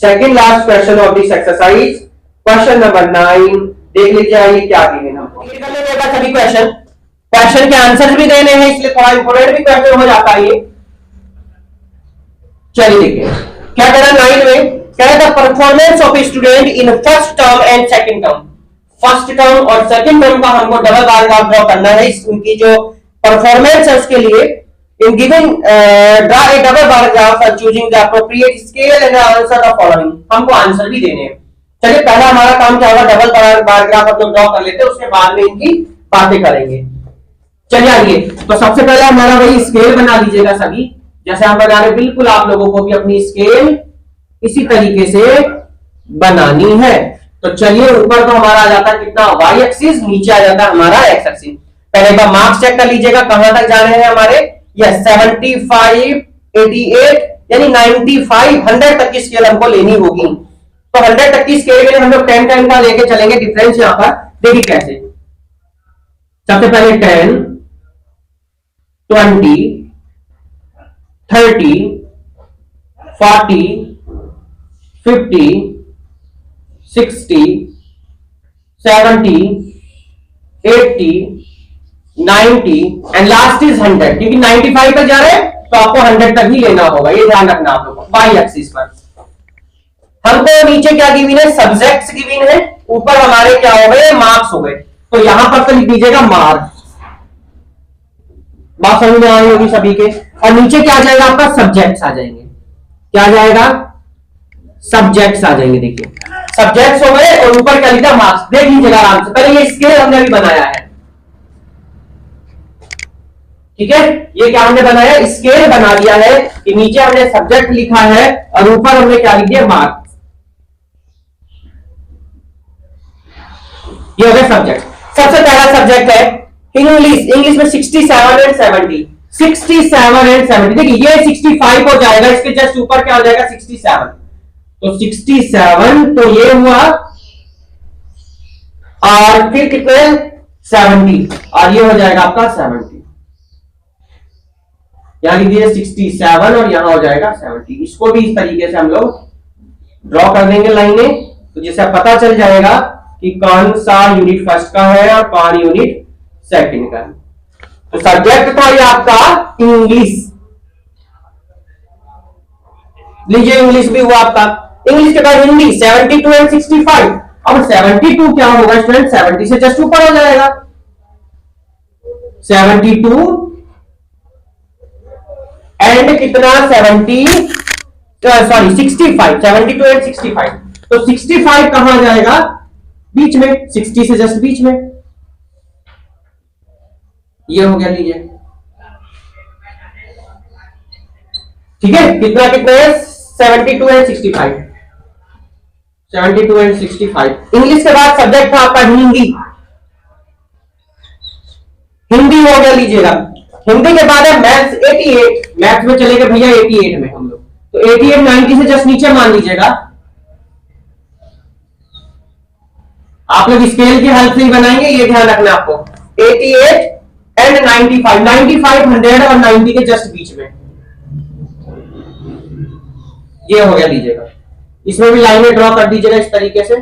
second last question of this exercise, question number 9 देख लीजिए। ये क्या गिवन हमको, कर लेगा सभी क्वेश्चन, क्वेश्चन के आंसर्स भी देने हैं, इसलिए थोड़ा इंपोर्टेंट भी क्वेश्चन हो जाता है ये। चलिए देखिए क्या कह रहा है 9 में, कह रहा था performance of a student in first term and second term. First term और सेकंड टर्म का हमको डबल बार ड्रॉ करना है। उनकी जो परफॉर्मेंस है उसके लिए in given draw a double bar graph और choosing the appropriate scale and answer the following. हमको आंसर भी देने हैं। चलिए, पहला हमारा काम क्या होगा, डबल बार ग्राफ हम लोग ड्रॉ कर लेते हैं, उसके बाद में इनकी बातें करेंगे। चलिए आइए, तो सबसे पहले हमारा वही स्केल बना लीजिएगा सभी, जैसे हम बना रहे, बिल्कुल आप लोगों को भी अपनी स्केल इसी तरीके से बनानी है। तो चलिए, ऊपर तो हमारा आ जाता है कितना, वाई एक्सिस, नीचे आ जाता है हमारा एक्स एक्सिस। पहले बार मार्क्स चेक कर लीजिएगा, कहां तक जा रहे हैं हमारे, यस 75 88 यानी 95 100 तक की स्केल हमको लेनी होगी। तो 100 तक की स्केल के लिए हम लोग 10 10 का लेके चलेंगे। डिफरेंस यहां पर देखिए कैसे, सबसे पहले 10 20 30 40 50 60 70 80 90 एंड लास्ट इज 100। क्योंकि 95 तक जा रहे हैं तो आपको 100 तक ही लेना होगा, ये ध्यान रखना आप लोगों को। वाई एक्सिस पर हमको नीचे क्या गिवन है, सब्जेक्ट्स गिवन है, ऊपर हमारे क्या हो गए, मार्क्स हो गए। तो यहां पर तो लिख दीजिएगा मार्क्स, बात समझ में आई होगी सभी के। और नीचे क्या आ जाएगा आपका, सब्जेक्ट्स आ जाएंगे। क्या आ जाएगा, सब्जेक्ट्स आ जाएंगे। देखिए सब्जेक्ट्स हो गए, और ऊपर क्या लिखा, मार्क्स। देख लीजिएगा आराम से, पहले ये स्केल हमने अभी बनाया है। ठीक है, ये क्या हमने बनाया, स्केल बना दिया है कि नीचे हमने सब्जेक्ट लिखा है और ऊपर हमने क्या लिख दिया, मार्क्स। ये हो गया सब्जेक्ट। सबसे पहला सब्जेक्ट है इंग्लिश। इंग्लिश में 67 एंड 70, 67 एंड 70। देखिए ये 65 हो जाएगा, इसके जस्ट ऊपर क्या हो जाएगा, 67। तो 67 तो ये हुआ, और फिर कितने 70, और ये हो जाएगा आपका 70। यहां लिख दीजिए 67 और यहां हो जाएगा 70। इसको भी इस तरीके से हम लोग ड्रॉ कर देंगे लाइनें, तो जिससे पता चल जाएगा कि कौन सा यूनिट फर्स्ट का है और कौन यूनिट सेकंड का है। तो सब्जेक्ट था ये आपका इंग्लिश, लीजिए इंग्लिश भी हुआ आपका। इंग्लिश के बाद हिंदी 72 एंड 65। अब 72 क्या होगा स्टूडेंट, 70 से जस्ट ऊपर हो जाएगा। 72 एंड कितना 70 सॉरी 65, 72 एंड 65। तो 65 कहां जाएगा, बीच में, 60 से जस्ट बीच में। ये हो गया, लीजिए ठीक है। कितना कितना है 72 एंड 65, 72 एंड 65। इंग्लिश के बाद सब्जेक्ट था आपका हिंदी, हिंदी हो गया, लीजिएगा। हिंदी के बाद है मैथ्स 88, मैथ्स में चलेगा भैया 88 में हम लोग, तो 88 90 से जस्ट नीचे मान लीजिएगा। आप लोग स्केल की हेल्प से ही बनाएंगे, ये ध्यान रखना आपको। 88 एंड 95, 95 100 और 90 के जस्ट बीच में, ये हो गया, लीजिएगा। इसमें भी लाइनें ड्रॉ कर दीजिएगा इस तरीके से।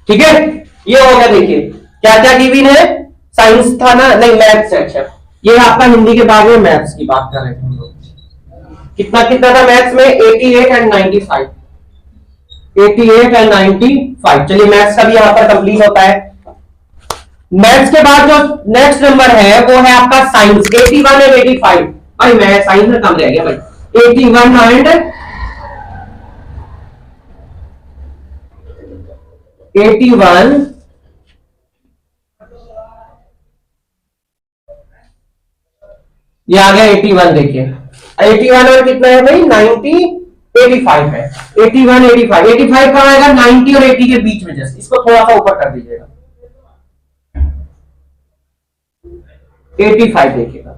ठीक है, ये हो गया। देखिए क्या क्या गिवन है, साइंस था ना, नहीं मैथ्स है। अच्छा, ये आपका हिंदी के बाद में मैथ्स की बात कर रहे थे हम लोग। कितना कितना था मैथ्स में, 88 एंड 95, 88 एंड 95। चलिए मैथ्स का भी यहां पर कंप्लीट होता है। मैथ्स के बाद जो नेक्स्ट नंबर है वो है आपका साइंस, 81 एंड 85। भाई मैं साइंस में कम रह गया भाई, 81 एंड 81। ये आ गया 81। देखिए 81 और कितना है भाई 90, 85 है। 81 85, 85 कहां आएगा 90 और 80 के बीच में, जस्ट इसको थोड़ा सा ऊपर कर दीजिएगा। 85 देखिएगा,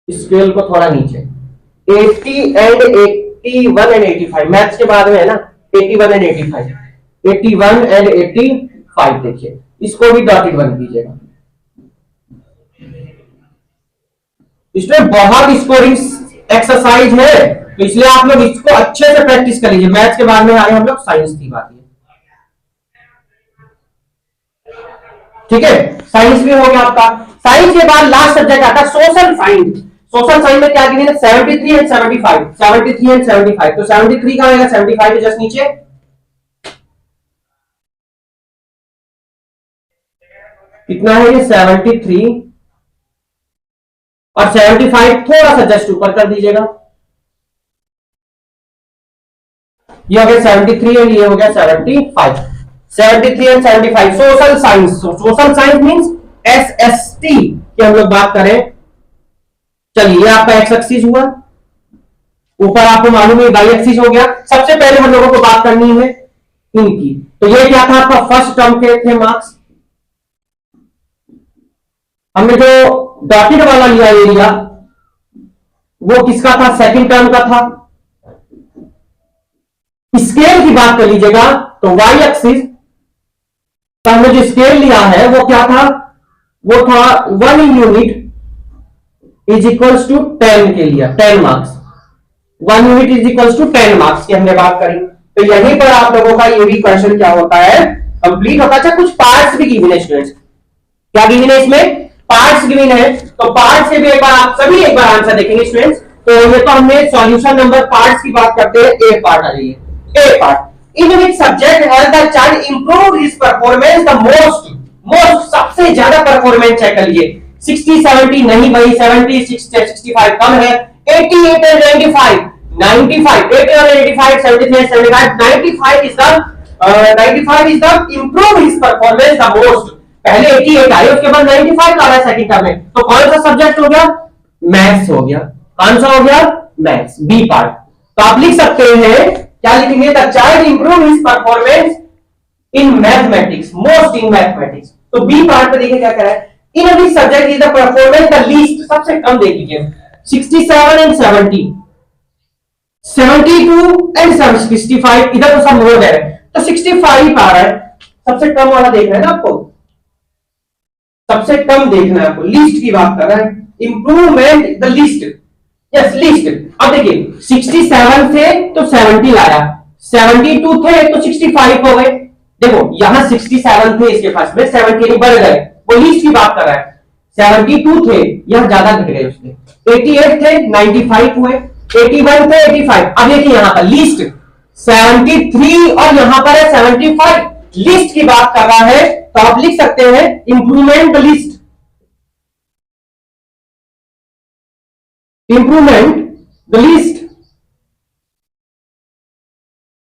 स्केल को थोड़ा नीचे। 80 एंड 81 एंड 85 मैथ्स के बाद में है ना, 81 एंड 85, 81 एंड 85। देखिए इसको भी डॉटेड बन दीजिएगा। इसमें बहुत स्कोरिंग एक्सरसाइज है, तो इसलिए आप लोग इसको अच्छे से प्रैक्टिस कर लीजिए। मैथ्स के बाद में आगे हम लोग साइंस की बात, ठीक है। साइंस भी हो गया आपका। साइंस के बाद लास्ट सब्जेक्ट आता है सोशल साइंस। सोशल साइंस में क्या गिवन है 73 एंड 75, 73 एंड 75। तो 73 का आएगा 75 के जस्ट नीचे। कितना है ये 73 और 75 थोड़ा सा जस्ट ऊपर कर दीजिएगा। ये हो गया 73 एंड ये हो गया 75। 73 and 75 social science. Social science means SST की हम लोग बात करें। चलिए ये आपका एक्स एक्सिस हुआ, ऊपर आपको मालूम है वाई एक्सिस हो गया। सबसे पहले हम लोगों को बात करनी है इनकी। तो ये क्या था आपका फर्स्ट टर्म के थे मार्क्स। हमने जो डॉटेड वाला लिया एरिया वो किसका था, सेकंड टर्म का था। स्केल की बात कर लीजिएगा तो वाई एक्सिस तो हमने जो स्केल लिया है वो क्या था, वो था 1 यूनिट इज इक्वल्स टू 10 के लिया, 10 marks. 1 unit is equals to 10 marks की हमने बात करी। तो यहीं पर आप लोगों का ये भी क्वेश्चन क्या होता है, कंप्लीट होता है। अच्छा कुछ पार्ट्स भी गिवन है स्टूडेंट्स, क्या गिवन है इसमें, पार्ट्स गिवन है। तो पार्ट से भी एक बार आप सभी एक बार आंसर देखेंगे स्टूडेंट्स। तो ये तो हमने सॉल्यूशन नंबर पार्ट्स की बात करते हैं। ए पार्ट आ जाइए, A part. In which subject help the child improve his performance the most, सबसे ज्यादा परफॉर्मेंस चेक कर लीजिए। 60 70 नहीं भाई, 70 65 कम है। 88 एंड 95, 95 80 और 85 73 75 95 is the improve his performance the most. पहले 88 आए उसके बाद 95 आ रहा है सेकंड टर्म में। तो कौन सा सब्जेक्ट हो गया, मैथ्स हो गया। कौन सा हो गया, मैथ्स, बी पार्ट। तो आप लिख सकते हैं, क्या लिखेंगे, the child improve his performance in mathematics, most in mathematics. तो बी पार्ट पे देखिए क्या कह रहा है, in which subject is the performance the least, सबसे कम देख लीजिए। 67 एंड 70, 72 एंड 65, इधर तो सब मोड है तो 65 आ रहा है। सबसे कम वाला देखना है ना आपको, सबसे कम देखना है आपको, लीस्ट की बात कर रहा है। Improvement the least, yes least. अब देखिए 67 थे तो 70 लाया, 72 थे तो 65 हो गए। देखो यहां 67 थे इसके पास में, 70 बढ़ गए, वो लीस्ट की बात कर रहा है। 72 थे, यहां ज्यादा घट गए उसके। 88 थे, 95 हुए, 81 थे, 85। अब देखिए यहां पर लीस्ट 73 और यहां पर है 75, लिस्ट की बात कर रहा है, तो आप लिख सकते हैं improvement list, improvement the list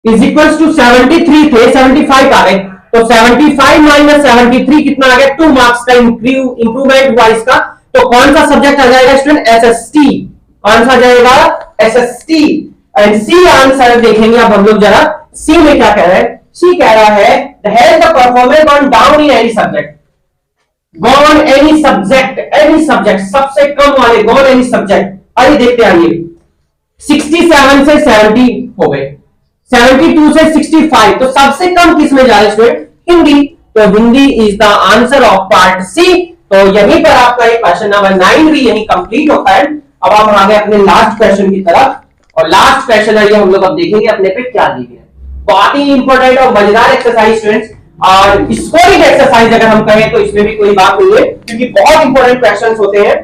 is equal to 73 थे, 75 आ गए, तो 75 माइनस 73 कितना आ गया, 2 मार्क्स का इंप्रूवमेंट हुआ इसका। तो कौन सा सब्जेक्ट आ जाएगा स्टूडेंट, एसएसटी, कौन सा जाएगा, एसएसटी। एंड सी आंसर देखेंगे अब हम लोग जरा, सी में क्या कह रहा है, सी कह रहा है has the performance gone down in any subject, gone any subject, any subject सबसे कम वाले, गॉन एनी सब्जेक्ट। अरे देखते आइए, 67 से 70 हो गए, 72 से 65, तो सबसे कम किस में जा रहे स्टूडेंट, हिंदी। तो Hindi is the answer of part C. तो यहीं पर आपका एक क्वेश्चन नंबर 9 भी यही कंप्लीट होता है। अब हम आ गए अपने लास्ट क्वेश्चन की तरफ, और लास्ट क्वेश्चन है ये हम लोग अब देखेंगे अपने पे क्या दी गई है। बहुत ही इंपॉर्टेंट और मजेदार एक्सरसाइज स्टूडेंट्स, और स्कोरिंग एक्सरसाइज अगर हम कहें तो इसमें भी कोई बात नहीं है, क्योंकि बहुत इंपॉर्टेंट क्वेश्चंस होते हैं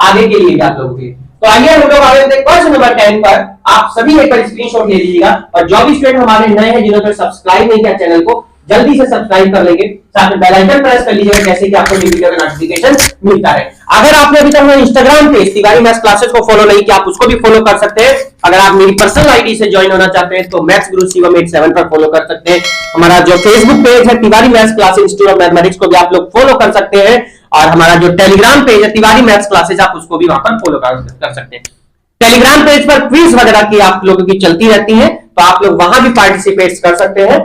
आगे के लिए आप लोगों के। तो आइए हम लोग आगे बढ़ते हैं क्वेश्चन नंबर 10 पर। आप सभी एक बार स्क्रीनशॉट ले लीजिएगा, और जो भी स्टूडेंट हमारे नए हैं जिन्होंने सब्सक्राइब नहीं किया चैनल को, जल्दी से सब्सक्राइब कर लेंगे, साथ में बेल आइकन प्रेस कर लीजिएगा, जैसे कि आपको वीडियो का नोटिफिकेशन मिलता है। अगर आपने अभी तक हमारे Instagram page Tiwari maths classes को फॉलो नहीं किया, आप उसको भी फॉलो कर सकते हैं। अगर आप मेरी पर्सनल आईडी से ज्वाइन होना चाहते हैं तो मैथ्स गुरु शिवम 87 पर फॉलो कर सकते हैं। हमारा जो फेसबुक पेज है Tiwari maths classes institute of mathematics को भी आप लोग फॉलो कर सकते हैं, और हमारा जो टेलीग्राम पेज है तिवारी मैथ्स क्लासेस, आप उसको भी वहां पर फॉलो कर सकते हैं। टेलीग्राम पेज पर क्विज वगैरह की आप लोगों की चलती रहती है, तो आप लोग वहां भी पार्टिसिपेट कर सकते हैं।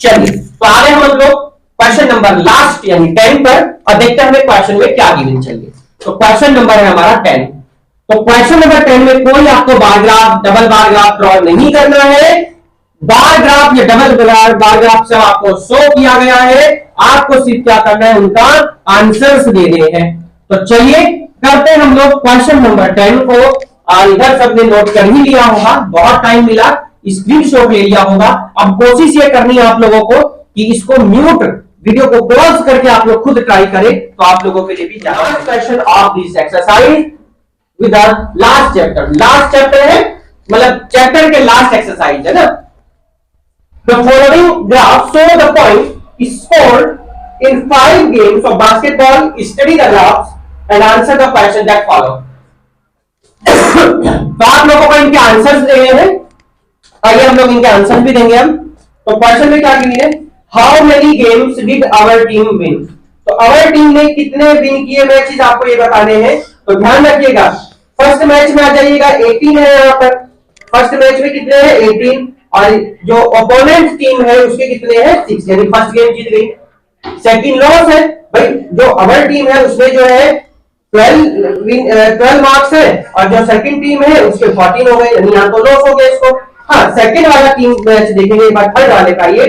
चलिए तो आ गए हम लोग क्वेश्चन नंबर लास्ट यानी 10 पर, और देखते हैं हमें क्वेश्चन में क्या गिवन चाहिए। तो क्वेश्चन नंबर है हमारा 10। तो क्वेश्चन नंबर 10 में कोई आपको बार graph, double bar graph draw नहीं करना है। बार ग्राफ या डबल बार ग्राफ से आपको शो किया गया है, आपको सिर्फ क्या करना है, उनका आंसर्स देने हैं। तो चलिए करते हैं हम लोग क्वेश्चन नंबर 10 को। इधर सबने नोट कर ही लिया होगा, बहुत टाइम मिला, स्क्रीनशॉट ले लिया होगा। अब कोशिश ये करनी है आप लोगों को कि इसको म्यूट, वीडियो को क्लोज करके आप लोग खुद ट्राई करें, तो आप लोगों के लिए भी question of this exercise with the last chapter. Last chapter है मतलब चैप्टर के लास्ट एक्सरसाइज है ना। The following graph show the point scored in 5 games of basketball, study the graphs and answer the question that follow. तो आप लोगों को इनके आंसर्स देने हैं, आइए हम लोग इनके आंसर भी देंगे हम। तो क्वेश्चन में क्या किए, how many games did our team win. तो आवर टीम ने कितने विन किए मैचेस आपको ये बताने हैं। तो ध्यान रखिएगा, फर्स्ट मैच में आ जाइएगा 18 है यहाँ पर, फर्स्ट मैच में कितने हैं 18, और जो ओपोनेंट टीम है उसके कितने हैं 6, यानी फर्स्ट गेम जीत गई। सेकंड लॉस है भाई, जो आवर टीम है उसमें जो है 12 मार्क्स है, और जो सेकंड टीम है उसके 14 हो गए, यानी यहाँ तो लॉस हो गया इसको। हाँ, सेकंड वाला टीम मैच देखेंगे एक बार, थर्ड वाले का ये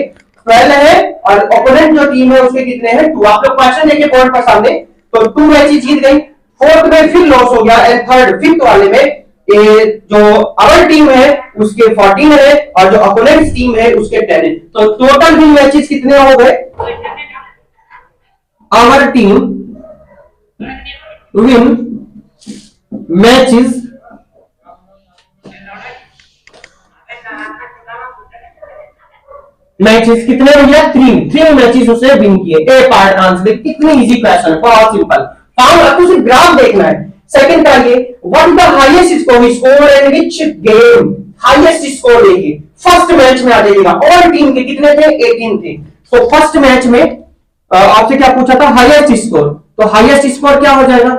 12 है, और ओपोनेंट जो टीम है उसके कितने हैं 2। आप लोग क्वेश्चन देखिए बोर्ड पर सामने, तो 2 मैचेस जीत गई, फोर्थ में फिर लॉस हो गया, एंड थर्ड फिफ्थ वाले में ये जो आवर टीम है उसके 14 है, और जो ओपोनेंट टीम है उसके 10 है। तो टोटल विन मैचेस कितने हो गए, आवर टीम विन मैचेस कितने भैया 3 मैचेस उसने विन किए। ए पार्ट आंसर, कितनी इजी क्वेश्चन, बहुत सिंपल। फाउंड, आपको सिर्फ ग्राफ देखना है। सेकंड का ये what is the highest score and which game, highest score देखिए फर्स्ट मैच में आ जाएगा। ऑल टीम के कितने थे 18 थे। तो फर्स्ट मैच में आपसे क्या पूछा था, हाईएस्ट स्कोर, तो हाईएस्ट स्कोर क्या हो जाएगा,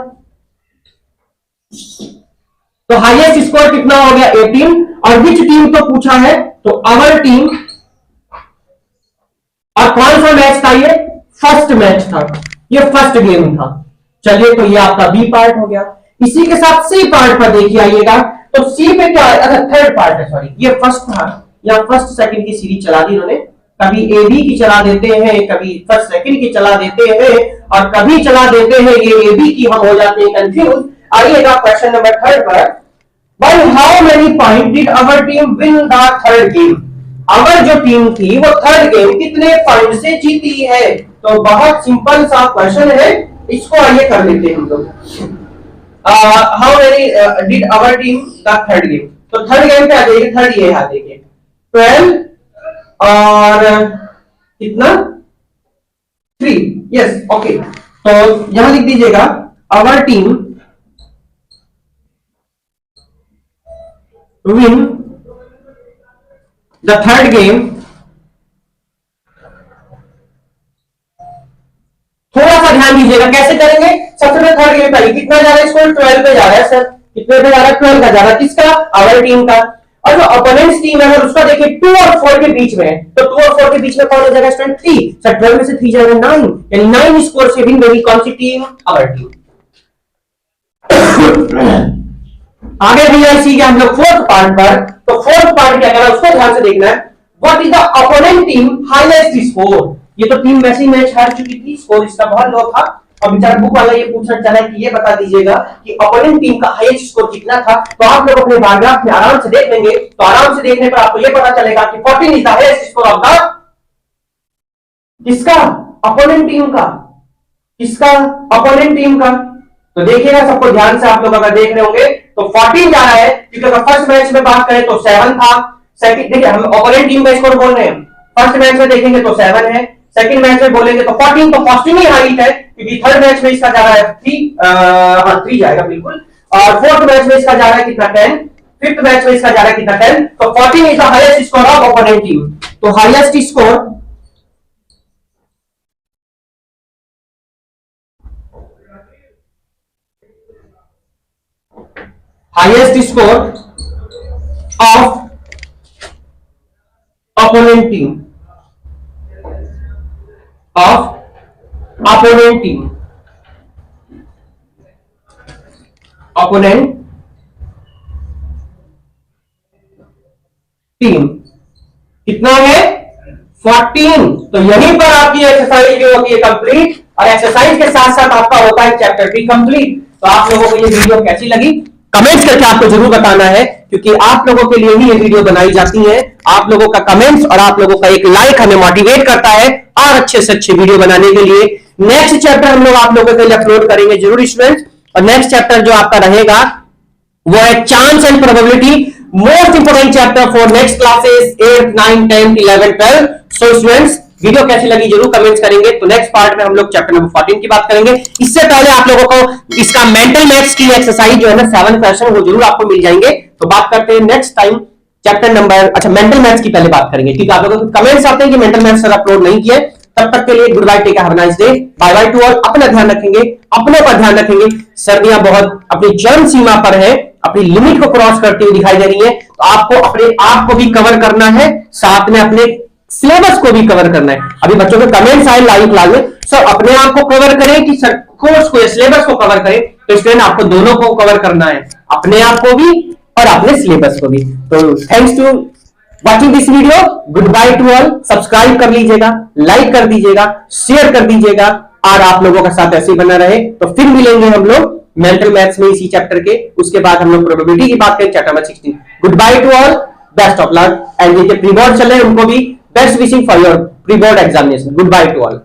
तो हाईएस्ट स्कोर कितना हो गया 18, और विच टीम तो पूछा है, तो आवर टीम, और कौन सा मैच था ये, फर्स्ट मैच था, ये फर्स्ट गेम था। चलिए तो ये आपका बी पार्ट हो गया। इसी के साथ सी पार्ट पर देखिए आइएगा, तो सी पे क्या है, अच्छा थर्ड पार्ट है, सॉरी ये फर्स्ट था, या फर्स्ट सेकंड की सीरीज चला दी इन्होंने, कभी ए बी की चला देते हैं, कभी फर्स्ट सेकंड की चला देते हैं, और कभी चला देते हैं ये ए बी की, हम हो जाते हैं कंफ्यूज। आइएगा क्वेश्चन नंबर 3 पर, by how many point did our team win the third game. अगर जो टीम थी वो थर्ड गेम कितने पॉइंट से जीती है। तो बहुत सिंपल सा क्वेश्चन है, इसको आइए कर लेते हैं हम लोग। How many did our team the third game. तो थर्ड गेम पे आ जाइए, थर्ड ये आ देखिए 12 और कितना 3, यस ओके। तो यहां लिख दीजिएगा our team win the third game. थोड़ा सा ध्यान दीजिएगा कैसे करेंगे। सबसे पहले थर्ड गेम पे कितना जा रहा है, स्कोर 12 पे जा रहा है सर, कितने पे जा रहा है 12 का जा रहा है, किसका आवर टीम का। और जो अपोनेंट्स टीम है अगर उसका देखिए 2 और 4 के बीच में है, तो 2 और 4 के बीच में कौन हो जाएगा स्टूडेंट 3, सर 12 में से 3 जाएगा 9, यानी 9 स्कोर से विन होगी कौन सी टीम, आवर टीम। आगे भी इसी के हम लोग फोर्थ पार्ट पर, तो फोर्थ पार्ट क्या करना है उसको ध्यान से देखना है। What is the opponent team highest score. ये तो टीम वैसी मैच हार चुकी थी, स्कोर इसका बहुत लो था। अब बेचारा बुक वाला ये पूछना चाह रहा है कि ये बता दीजिएगा कि अपोनेंट टीम का हाईएस्ट स्कोर कितना था। तो आप लोग अपने बारग्राफ में आराम से देख लेंगे, तो आराम से देखने पर आपको ये पता चलेगा कि 14 is the highest score of the किसका, अपोनेंट टीम का, किसका, अपोनेंट टीम का। तो देखिएगा सबको ध्यान से, आप लोग अगर देख रहे होंगे तो 14 जा रहा है, क्योंकि अगर फर्स्ट मैच में बात करें तो 7 था। सेकंड देखिए हम अपोनेंट टीम का स्कोर बोल रहे हैं, फर्स्ट मैच में देखेंगे तो 7 है, सेकंड मैच में बोलेंगे तो 14, तो फर्स्ट में हाइट है क्योंकि थर्ड मैच में इसका जा रहा है 3 जाएगा बिल्कुल, और फोर्थ मैच में इसका जा रहा है कितना 10, फिफ्थ मैच में इसका जा रहा है कितना 10, तो 14 is the highest score of opponent team. तो highest score of opponent team, of opponent team, opponent team कितना है 14। तो यहीं पर आपकी एक्सरसाइज जो होती है कंप्लीट, और एक्सरसाइज के साथ साथ आपका होता है चैप्टर भी कंप्लीट। तो आप लोगों को ये वीडियो कैसी लगी कमेंट्स करके आपको जरूर बताना है, क्योंकि आप लोगों के लिए ही ये वीडियो बनाई जाती है। आप लोगों का कमेंट्स और आप लोगों का एक लाइक हमें मोटिवेट करता है और अच्छे से अच्छे वीडियो बनाने के लिए। नेक्स्ट चैप्टर हम लोग आप लोगों के लिए अपलोड करेंगे जरूर स्टूडेंट्स, और नेक्स्ट चैप्टर जो आपका रहेगा वो है chance and probability, most important chapter for next classes 8, 9, 10, 11, 12। So students video कैसी लगी जरूर कमेंट्स करेंगे। तो नेक्स्ट पार्ट में हम लोग चैप्टर नंबर 14 की बात करेंगे। इससे पहले आप लोगों को इसका मेंटल मैथ्स की एक्सरसाइज जो है ना 7 क्वेश्चन वो जरूर आपको मिल जाएंगे। तो बात करते हैं नेक्स्ट टाइम चैप्टर नंबर, अच्छा मेंटल मैथ्स की पहले बात करेंगे, ठीक है। आप लोगों के कमेंट्स आते हैं कि मेंटल मैथ्स सर अपलोड नहीं किए, तब तक के लिए goodbye, take care, have a nice day, bye bye to all. अपना ध्यान रखेंगे, अपने पर ध्यान रखेंगे। सर्दियां बहुत अपनी चरम सीमा पर है, अपनी लिमिट को क्रॉस करती हुई दिखाई दे रही है, तो आपको अपने आप को भी कवर करना है, साथ में अपने सिलेबस को भी कवर करना है। अभी बच्चों के कमेंट्स आए लाइव क्लास में, सर अपने आप को कवर करें कि सर कोर्स को, सिलेबस को कवर करें। तो स्टूडेंट आपको दोनों को कवर करना है, अपने आप को भी और अपने सिलेबस को भी। तो thanks to watching this video, goodbye to all. Subscribe कर लीजिएगा, लाइक कर दीजिएगा, शेयर कर दीजिएगा, और आप लोगों का साथ ऐसे ही बना रहे। तो फिर मिलेंगे हम लोग मेंटल मैथ्स में इसी चैप्टर के, उसके बाद हम लोग प्रोबेबिलिटी की बात करें chapter number 16। Good bye to all, best of luck, and जिनके प्री बोर्ड चल रहे हैं उनको भी best wishing for your pre board examination. Good bye to all.